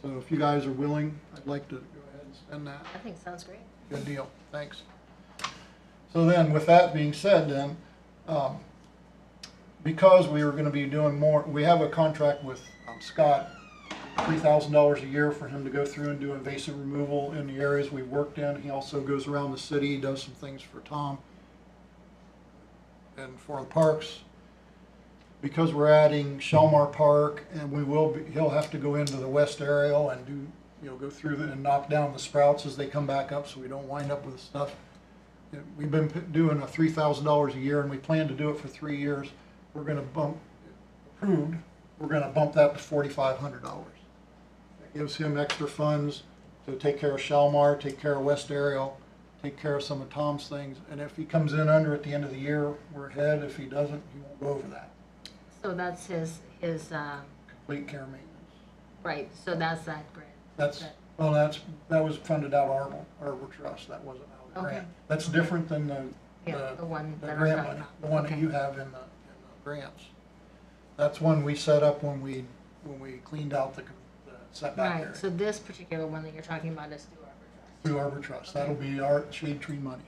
So if you guys are willing, I'd like to go ahead and spend that. I think sounds great. Good deal, thanks. So then, with that being said then, because we were gonna be doing more, we have a contract with Scott, $3,000 a year for him to go through and do invasive removal in the areas we've worked in. He also goes around the city, does some things for Tom and for the parks. Because we're adding Shelmar Park, and he'll have to go into the west aerial and do, go through and knock down the sprouts as they come back up so we don't wind up with stuff. We've been doing a $3,000 a year and we plan to do it for 3 years. We're gonna bump that to $4,500. That gives him extra funds to take care of Shelmar, take care of west aerial, take care of some of Tom's things. And if he comes in under at the end of the year, we're ahead. If he doesn't, he won't go over that. So that's his, Complete care maintenance. right, so that's that grant. That was funded out of Arbor Trust. That wasn't out of the Okay. grant. That's different than the one the that I'm grant talking money, about. the one that Okay. you have in the grants. That's one we set up when we cleaned out the setback area. Right, so this particular one that you're talking about is through Arbor Trust. Through Arbor Trust. That'll be our shade tree money.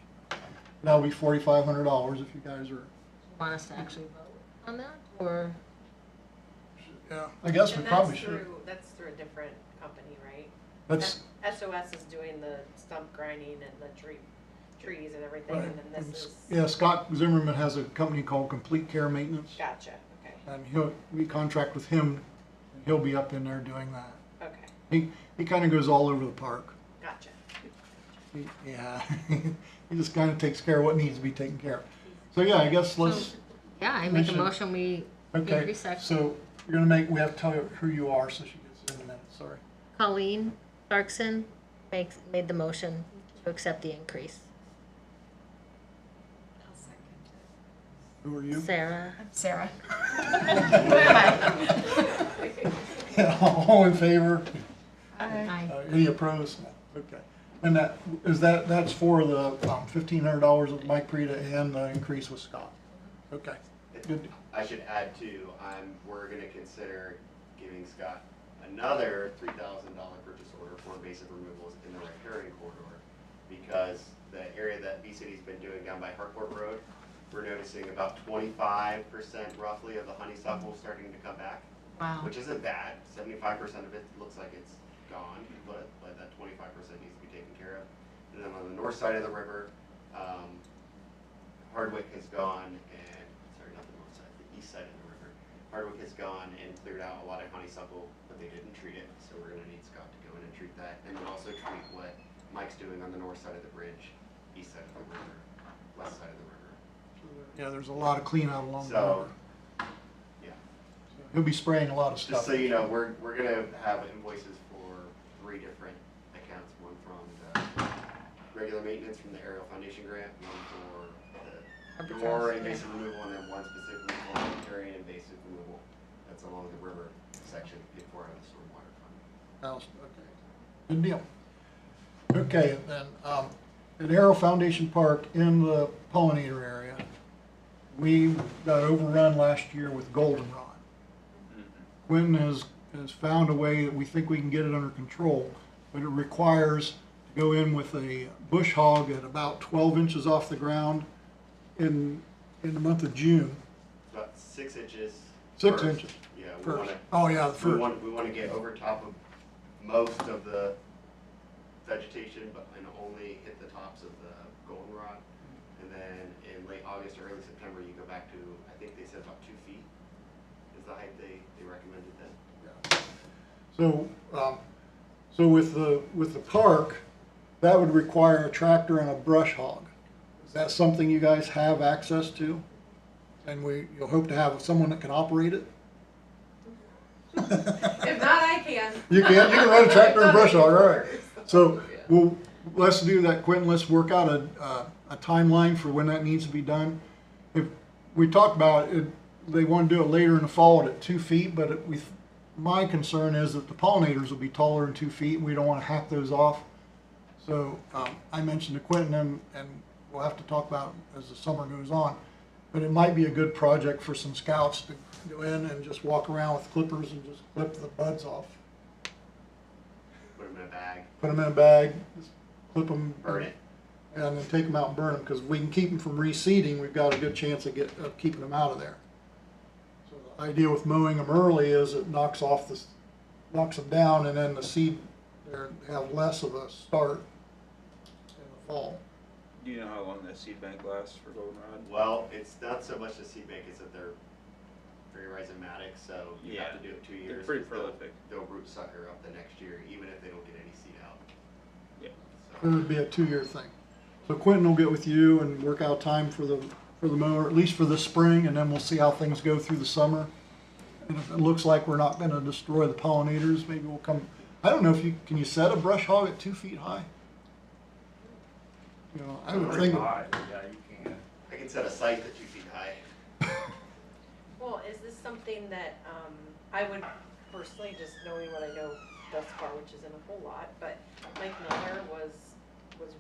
That'll be $4,500 if you guys are, Want us to actually vote on that, or? yeah, I guess we And probably that's should. through, that's through a different company, right? That's, SOS is doing the stump grinding and the trees and everything, right. and then this is, Yeah, Scott Zimmerman has a company called Complete Care Maintenance. gotcha, okay, And we contract with him, and he'll be up in there doing that. okay, He kind of goes all over the park. gotcha. Yeah, he just kind of takes care of what needs to be taken care of. So yeah, I guess let's, Yeah, I make a should- motion, we okay, increase that. so we have to tell her who you are so she gets it in a minute, sorry. Colleen Clarkson made the motion to accept the increase. I'll second Who are you? Sarah? it. Sarah. All in favor? Aye. Any opposed? Okay. And that's for the $1,500 with Mike Preta and the increase with Scott. Okay, good. I should add too, we're gonna consider giving Scott another $3,000 purchase order for invasive removals in the riparian corridor, because the area that B-City's been doing down by Harcourt Road, we're noticing about 25% roughly of the honeysuckle starting to come back, Wow. which isn't bad. 75% of it looks like it's gone, but that 25% needs to be taken care of. And then on the north side of the river, Hardwick has gone and, sorry, not the north side, the east side of the river. Hardwick has gone and cleared out a lot of honeysuckle, but they didn't treat it, so we're gonna need Scott to go in and treat that, and then also treat what Mike's doing on the north side of the bridge, east side of the river, west side of the river. Yeah, there's a lot of clean out along the So, river. yeah, He'll be spraying a lot of stuff. just so you know, we're gonna have invoices for 3 different accounts, one from the regular maintenance from the aerial foundation grant, one for the more invasive removal, and then one specifically for riparian invasive removal. That's along the river section before the stormwater fund. Okay, good deal. Okay, then, at Arrow Foundation Park in the pollinator area, we got overrun last year with goldenrod. Quentin has found a way that we think we can get it under control, but it requires to go in with a bush hog at about 12 inches off the ground in the month of June. About 6 inches. 6 first. inches Yeah, we first. want to. Oh, yeah, the We first. want to get over top of most of the vegetation, but and only hit the tops of the goldenrod. And then in late August or early September, you go back to, I think they said about 2 feet is the height they recommended then. So with the park, that would require a tractor and a brush hog. Is that something you guys have access to? And you'll hope to have someone that can operate it? If not, I can. You can run a tractor and brush hog, all right. So, let's do that, Quentin, let's work out a timeline for when that needs to be done. If, we talked about it, they want to do it later in the fall at 2 feet, but my concern is that the pollinators will be taller than 2 feet, and we don't want to hack those off. So, I mentioned to Quentin, and we'll have to talk about it as the summer goes on, but it might be a good project for some scouts to go in and just walk around with clippers and just clip the buds off. Put them in a bag, Put them in a bag, just clip them. burn it. And then take them out and burn them, because if we can keep them from reseeding, we've got a good chance of keeping them out of there. So the idea with mowing them early is it knocks them down, and then the seed, they have less of a start in the fall. Do you know how long that seed bank lasts for goldenrod? Well, it's not so much the seed bank, it's that they're very rhizomatic, so you have Yeah. to do it 2 They're years. pretty 'cause they'll- prolific. They'll root sucker up the next year, even if they don't get any seed out. Yeah. It would be a 2-year thing. So Quentin will get with you and work out time for the mower, at least for this spring, and then we'll see how things go through the summer. And if it looks like we're not gonna destroy the pollinators, maybe we'll come, I don't know if can you set a brush hog at 2 feet high? You know, I would think, Yeah, you can. I can set a site that's 2 feet high. Well, is this something that, I would personally, just knowing what I know thus far, which isn't a whole lot, but Mike Miller was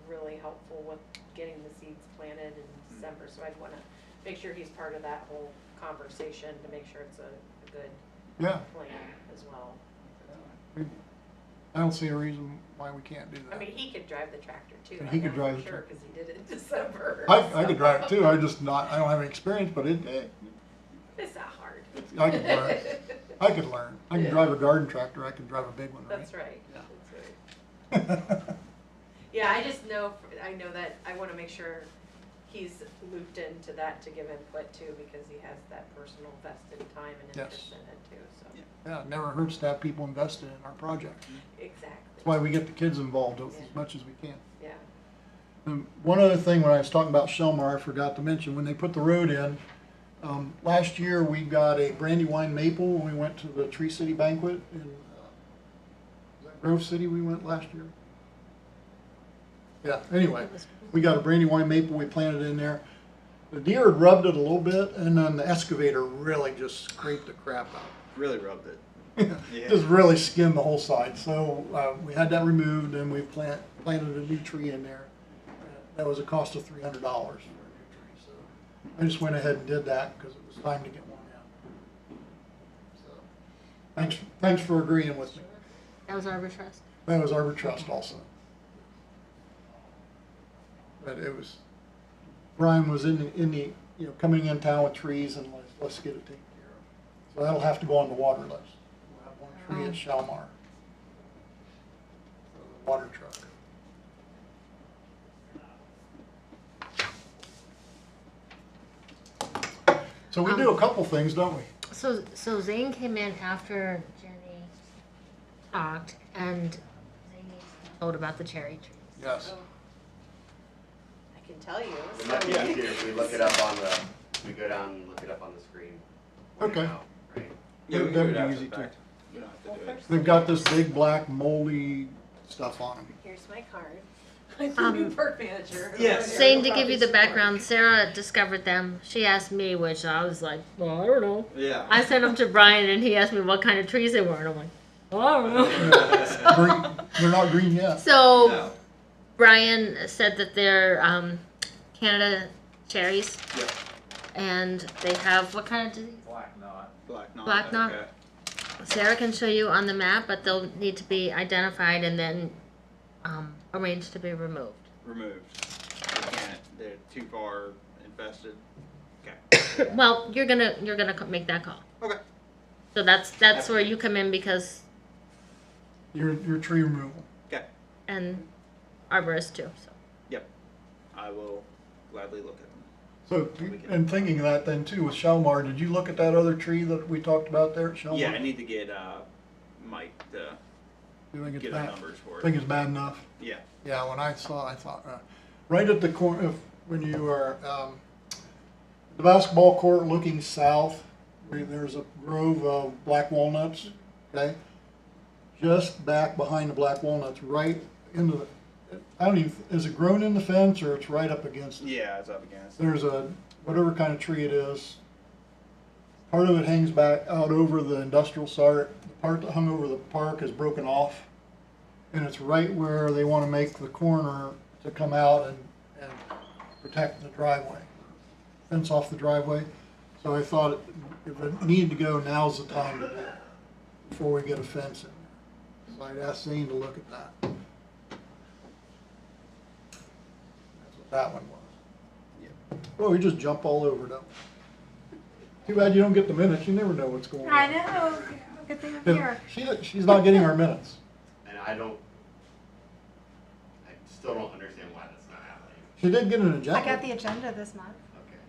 really helpful with getting the seeds planted in December, so I'd wanna make sure he's part of that whole conversation to make sure it's a good yeah, plan as well. I don't see a reason why we can't do I mean, that. he could drive the tractor too. And I he could know drive for the sure, tractor. cause he did it in December. I could drive it too, I don't have any experience, but It's not hard. I could learn. I could learn. I can Yeah. drive a garden tractor, I can drive a big one, right? That's right, Yeah. that's right. Yeah, I just know, I know that I wanna make sure he's looped into that to give input too, because he has that personal vested time and Yes. interest in it too, so. Yeah, it never hurts to have people invested in our project. Exactly. That's why we get the kids involved as much as we can. Yeah. And one other thing, when I was talking about Shelmar, I forgot to mention, when they put the road in, last year we got a Brandywine maple when we went to the Tree City banquet in, was that Grove City we went last year? Yeah, anyway, we got a Brandywine maple, we planted in there. The deer had rubbed it a little bit, and then the excavator really just scraped the crap out. Really rubbed it. Yeah. Just really skimmed the whole side. So we had that removed, and we planted a new tree in there. That was a cost of $300 for a new tree. So I just went ahead and did that because it was time to get one in. So thanks for agreeing with me. That was Arbor Trust. That was Arbor Trust also. But it was, Brian was in the coming in town with trees, and let's get it taken care of. So that'll have to go on the water list. We'll have one tree at Shalmar. The water truck. So we do a couple things, don't we? So Zane came in after Jenny talked, and Zane told about the cherry trees. Yes. I can tell you. It might be easier if we look it up on we go down and look it up on the screen. Okay. Right. Yeah, we can That'd do be it after easy the too. fact. We don't have to do it. They've got this big black moldy stuff on them. Here's my card. I'm the new park manager. Yes. Zane, to give you the background, Sarah discovered them. She asked me, which I was like, well, I don't know. Yeah. I sent them to Brian, and he asked me what kind of trees they were, and I'm like, well, I don't know. Green, they're not green yet. So No. Brian said that they're Canada cherries. Yep. and they have, what kind of disease? Black knot. Black knot? Okay. Sarah can show you on the map, but they'll need to be identified and then arranged to be removed. Removed. They can't, they're too far infested. Okay. Well, you're gonna make that call. Okay. So that's where you come in, because, Your tree removal. Okay. and arborist too, so. Yep. I will gladly look at them. So, and thinking of that then too, with Shelmar, did you look at that other tree that we talked about there at Shelmar? Yeah, I need to get Mike to You think it's get our bad? numbers for Think it. it's bad enough? Yeah. Yeah, when I saw, I thought, right at the corner, when you are, the basketball court looking south, where there's a grove of black walnuts, okay? Just back behind the black walnuts, right into the, I don't even, is it grown in the fence or it's right up against it? Yeah, it's up against. There's a, whatever kind of tree it is, part of it hangs back out over the industrial site. The part that hung over the park is broken off. And it's right where they want to make the corner to come out and protect the driveway, fence off the driveway. So I thought if it needed to go, now's the time to do it, before we get a fence in there. So I'd ask Zane to look at that. That's what that one was. Well, we just jump all over them. Too bad you don't get the minutes, you never know what's going on. I know, good thing I'm here. She's not getting our minutes. And I still don't understand why that's not happening. She did get an agenda. I got the agenda this month.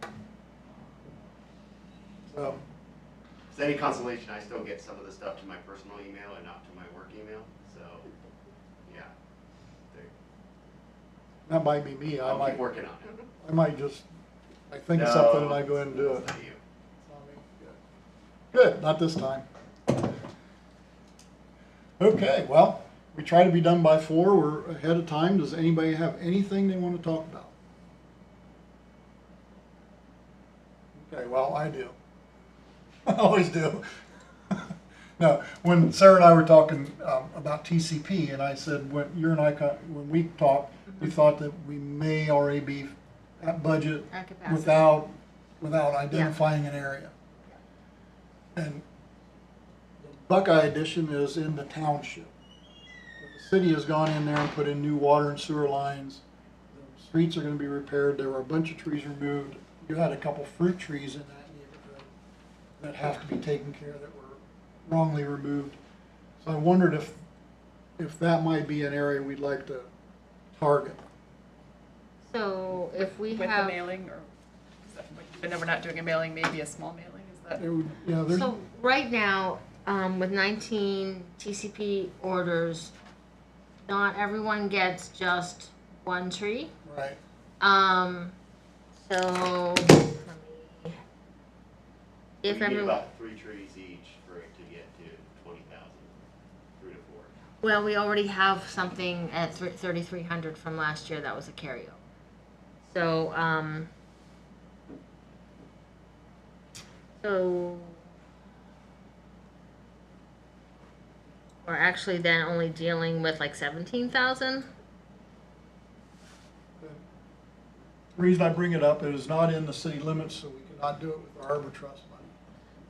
Okay. So, Is any consolation, I still get some of the stuff to my personal email and not to my work email, so, yeah. that might be me. I'll keep working on it. I might just, I think of No, something and I go ahead and do it. it's not you. Good, not this time. Okay, well, we try to be done by 4. We're ahead of time. Does anybody have anything they want to talk about? Okay, well, I do. I always do. No, when Sarah and I were talking about TCP, and I said, when when we talked, we thought that we may already be at budget At capacity. without identifying an area. And the Buckeye Edition is in the township. The city has gone in there and put in new water and sewer lines. The streets are going to be repaired. There were a bunch of trees removed. You had a couple fruit trees in that neighborhood that have to be taken care of that were wrongly removed. So I wondered if that might be an area we'd like to target. So if we With the have, mailing, or, but no, we're not doing a mailing, maybe a small mailing, is that? It would, there's, so right now, with 19 TCP orders, not everyone gets just one tree. right. So let me, if We need everyone, about 3 trees each for it to get to 20,000, 3 to 4. well, we already have something at 3,300 from last year that was a carryover. So, so we're actually then only dealing with like 17,000. The reason I bring it up, it is not in the city limits, so we cannot do it with our Arbor Trust money.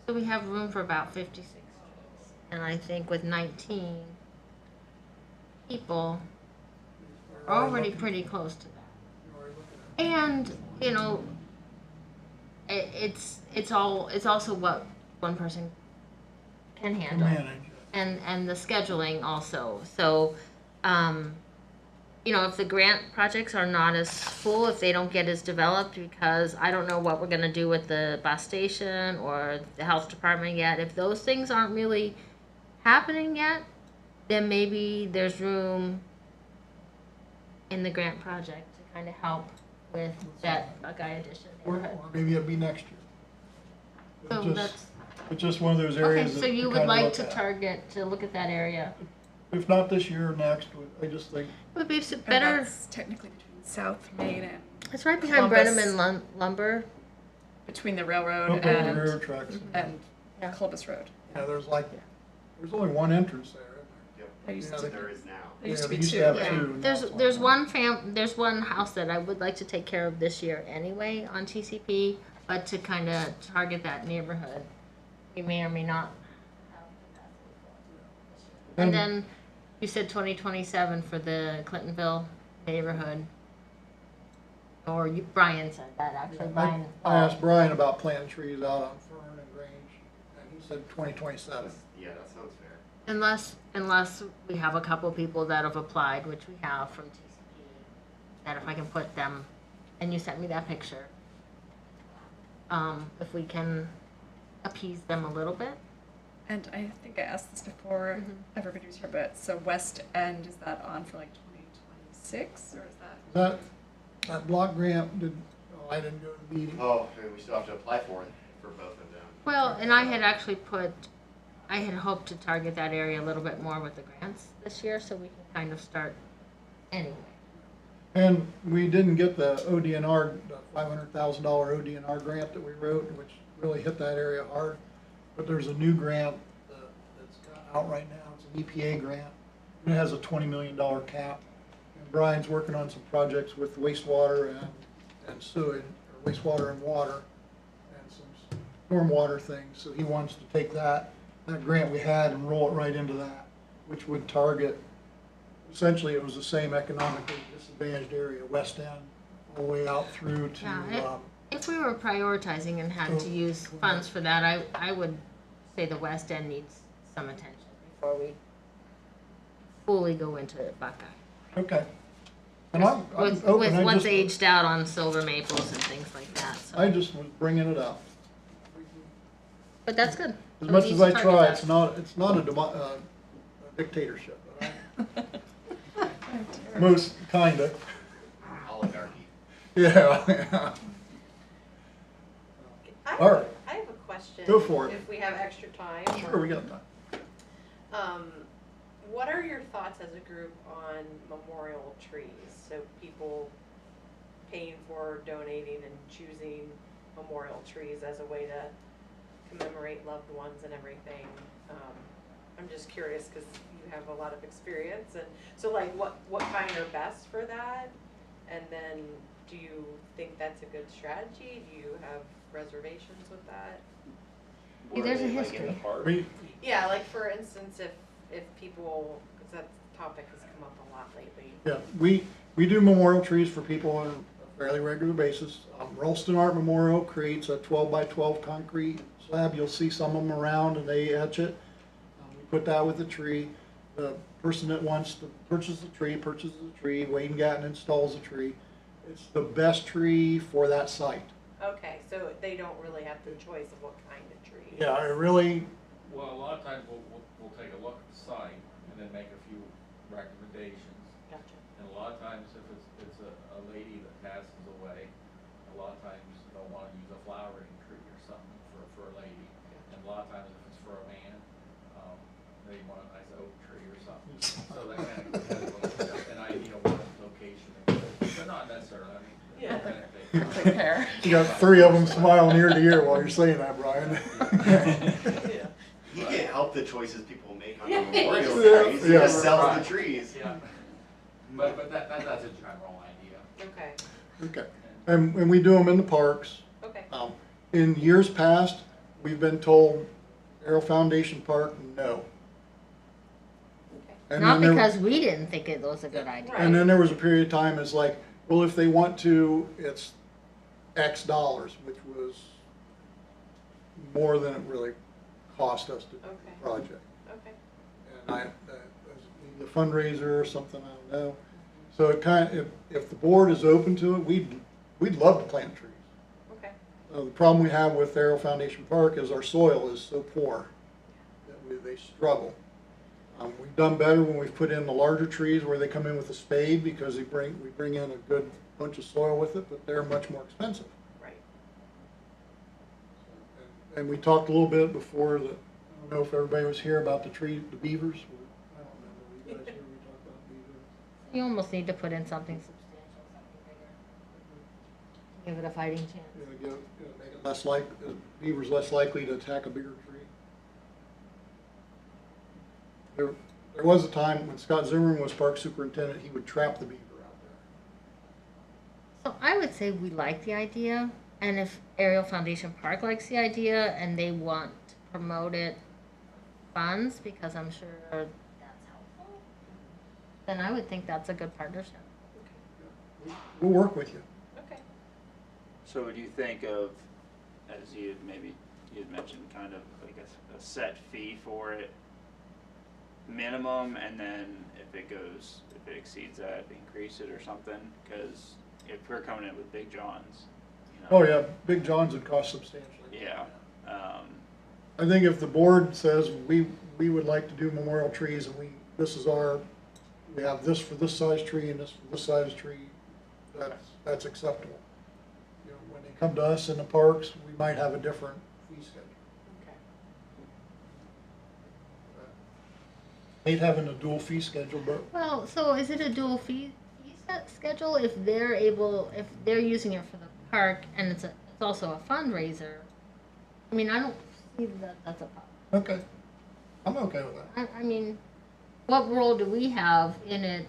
So we have room for about 56 trees. And I think with 19 people, we're already pretty close to that. And, you know, it's also what one person can To handle. manage. And the scheduling also. So, you know, if the grant projects are not as full, if they don't get as developed, because I don't know what we're gonna do with the bus station or the health department yet, if those things aren't really happening yet, then maybe there's room in the grant project to kind of help with that Buckeye Edition Or neighborhood. maybe it'd be next year. So It's just- that's, It's just one of those okay, areas so that you would kinda like look to at. target, to look at that area. If not this year or next, I just think, It would be And better, that's technically between South Main and it's right behind Columbus. Brenham and Lumber. between the railroad don't go to the and railroad tracks. Yeah. Columbus Road. Yeah, there's only one entrance there, isn't Yep. There used Yeah, to There is now. There used Yeah, to be they used to two. have Yeah, two, and there's now it's there's one. there's one house that I would like to take care of this year anyway on TCP. but to kind of target that neighborhood, we may or may not have capacity for it. And then you said 2027 for the Clintonville neighborhood. Or you, Brian said that, actually, Brian. I asked Brian about planting trees out on Fern and Grange, and he said 2027. Yeah, that sounds fair. Unless we have a couple people that have applied, which we have from TCP, that if I can put them, and you sent me that picture, if we can appease them a little bit. And I think I asked this before, everybody was here, but so West End, is that on for like 2026, or is that? That block grant, I didn't go to the meeting. Oh, and we still have to apply for both of them. Well, and I had actually I had hoped to target that area a little bit more with the grants this year, so we can kind of start anyway. And we didn't get the ODNR, the $500,000 ODNR grant that we wrote, which really hit that area hard. But there's a new grant that's out right now. It's an EPA grant. And it has a $20 million cap. And Brian's working on some projects with wastewater and sewage, or wastewater and water, and some stormwater things. So he wants to take that grant we had and roll it right into that, which would target, essentially it was the same economically disadvantaged area, West End, all the way out through to, Yeah, if we were prioritizing and had to use funds for that, I would say the West End needs some attention before we fully go into Buckeye. okay. And I'm With open, I what's just, aged out on silver maples and things like that, so. I just was bringing it up. But that's good. As We much need as to I target try, that. it's not a dictatorship, but most kinda, Oligarchy. yeah. All right. I have a question. Go for it. If we have extra time. Sure, we got time. What are your thoughts as a group on memorial trees? So people paying for, donating, and choosing memorial trees as a way to commemorate loved ones and everything. I'm just curious because you have a lot of experience, and so like what kind are best for that? And then do you think that's a good strategy? Do you have reservations with that? Hey, there's a Like in the history. park? Yeah, like for instance, if people, because that topic has come up a lot lately. Yeah, we do memorial trees for people on a fairly regular basis. Ralston Art Memorial creates a 12 by 12 concrete slab. You'll see some of them around and they etch it. We put that with the tree. The person that wants to purchase the tree, Wayne Gatton installs the tree. It's the best tree for that site. Okay, so they don't really have the choice of what kind of tree. Yeah, I really, Well, a lot of times we'll take a look at the site and then make a few recommendations. Gotcha. And a lot of times if it's a lady that passes away, a lot of times they'll want to use a flowering tree or something for a lady. And a lot of times if it's for a man, they want a nice oak tree or something. So that kind of gives an idea of what location, but not necessarily, I mean. Yeah. Prepare. you got 3 of them smiling ear to ear while you're saying that, Brian. Yeah. He can't help the choices people make on the Yeah. memorial Yeah. trees. He Yeah. just sells the trees. Yeah. But that's a general idea. Okay, Okay, and we do them in the parks. okay. In years past, we've been told Arrow Foundation Park, no. And Not then there- because we didn't think it was a good idea. Right. And then there was a period of time, it's like, well, if they want to, it's X dollars, which was more than it really cost us to do Okay. the project. Okay. And the fundraiser or something, I don't know. So it kind of, if the board is open to it, we'd love to plant trees. Okay. The problem we have with Arrow Foundation Park is our soil is so poor that they struggle. We've done better when we've put in the larger trees where they come in with a spade because we bring in a good bunch of soil with it, but they're much more expensive. Right. And we talked a little bit before that, I don't know if everybody was here about the beavers. I don't remember, were you guys here, we talked about beavers. You almost need to put in something substantial, something bigger. Give it a fighting chance. Make it less beavers less likely to attack a bigger tree. There was a time when Scott Zimmerman was park superintendent, he would trap the beaver out there. So I would say we like the idea, And if Ariel Foundation Park likes the idea and they want to promote it, funds, because I'm sure that's helpful, then I would think that's a good partnership. We'll work with you. Okay. So would you think of, as you had mentioned, kind of like a set fee for it, minimum, and then if it exceeds that, increase it or something? Because if we're coming in with Big John's, Oh, yeah, Big John's would cost substantially. yeah, I think if the board says we would like to do memorial trees and we have this for this size tree and this for this size tree, that's acceptable. You know, when they come to us in the parks, we might have a different fee schedule. Okay. Hate having a dual fee schedule, but Well, so is it a dual fee set schedule if they're using it for the park and it's also a fundraiser? I mean, I don't see that that's a problem. okay. I'm okay with that. I mean, what role do we have in it?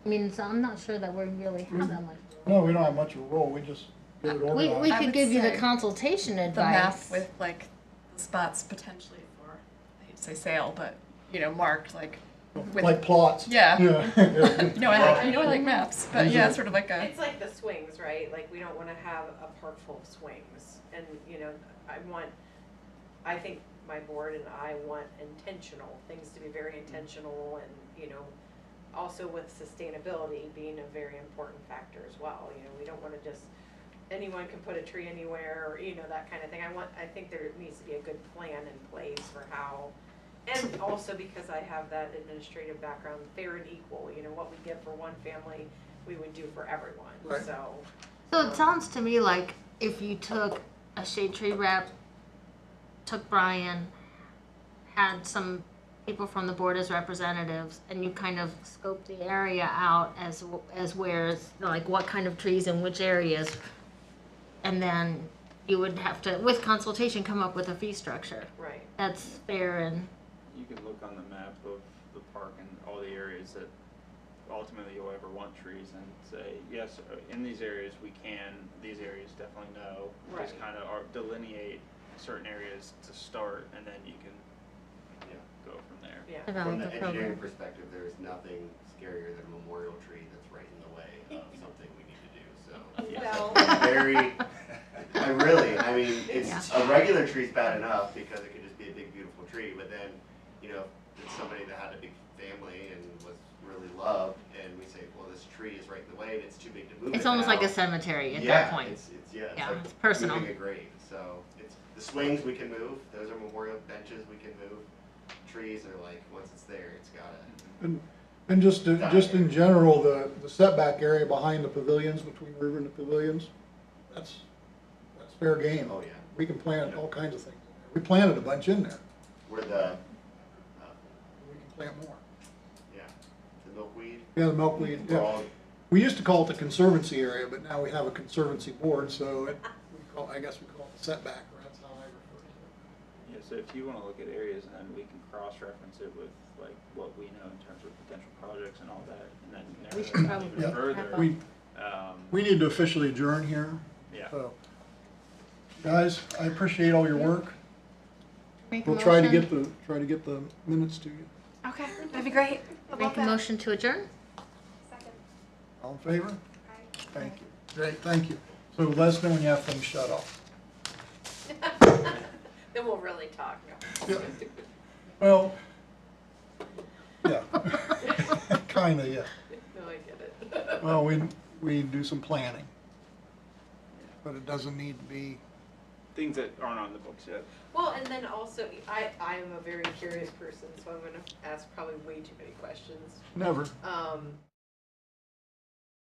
I mean, so I'm not sure that we really have that much. No, we don't have much of a role, we just get it We organized. I could would give you the say consultation The map advice. with like the spots potentially for, I hate to say sale, but, you know, marked like with. Like plots. Yeah. Yeah. No, I like maps, but yeah, sort of like a. It's like the swings, right? Like, we don't wanna have a park full of swings, and, you know, I think my board and I want things to be very intentional, and, you know, also with sustainability being a very important factor as well. You know, we don't wanna just, anyone can put a tree anywhere, or, you know, that kind of thing. I think there needs to be a good plan in place for how, and also because I have that administrative background, fair and equal, you know, what we get for one family, we would do for everyone, Right. so. So it sounds to me like if you took a shade tree rep, took Brian, had some people from the board as representatives, and you kind of scoped the area out as where, like, what kind of trees in which areas, and then you would have to, with consultation, come up with a fee structure. Right. That's fair and, you can look on the map of the park and all the areas that ultimately you'll ever want trees and say, yes, in these areas we can, these areas definitely no. Just Right. kind of delineate certain areas to start, and then you can, go from there. Yeah. develop From the a program. engineering perspective, there's nothing scarier than a memorial tree that's right in the way of something we need to do, so. Well, I mean, it's, a regular tree's bad enough because it could just be a big, beautiful tree, but then, you know, if it's somebody that had a big family and was really loved, and we say, well, this tree is right in the way and it's too big to move it It's almost like now. a cemetery at Yeah, that point. it's Yeah, like it's personal. moving a grave, so it's, the swings we can move, those are memorial benches we can move. Trees are like, once it's there, it's gotta. And just in general, the setback area behind the pavilions, between the river and the pavilions, that's fair game. Oh, yeah. We can plant all kinds of things. We planted a bunch in there. Where the, We can plant more. yeah, the milkweed. Yeah, the milkweed, yeah. Broad. We used to call it the conservancy area, but now we have a conservancy board, so I guess we call it the setback, or that's how I refer to it. Yeah, so if you want to look at areas, then we can cross-reference it with like what we know in terms of potential projects and all that, and then narrow We it should down probably even Yeah. further. have We, we need to officially adjourn here, Yeah. so. Guys, I appreciate all your work. Make a We'll try to motion. get the minutes to you. Okay, that'd be great. I Make love a that. motion to adjourn? Second. All in favor? Aye. Thank you. Great, thank you. So let us know when you have things shut off. Then we'll really talk. Yeah. Well, yeah. Kinda, yeah. No, I get it. Well, we do some planning, but it doesn't need to be, Things that aren't on the books yet. Well, and then also, I am a very curious person, so I'm gonna ask probably way too many questions. never.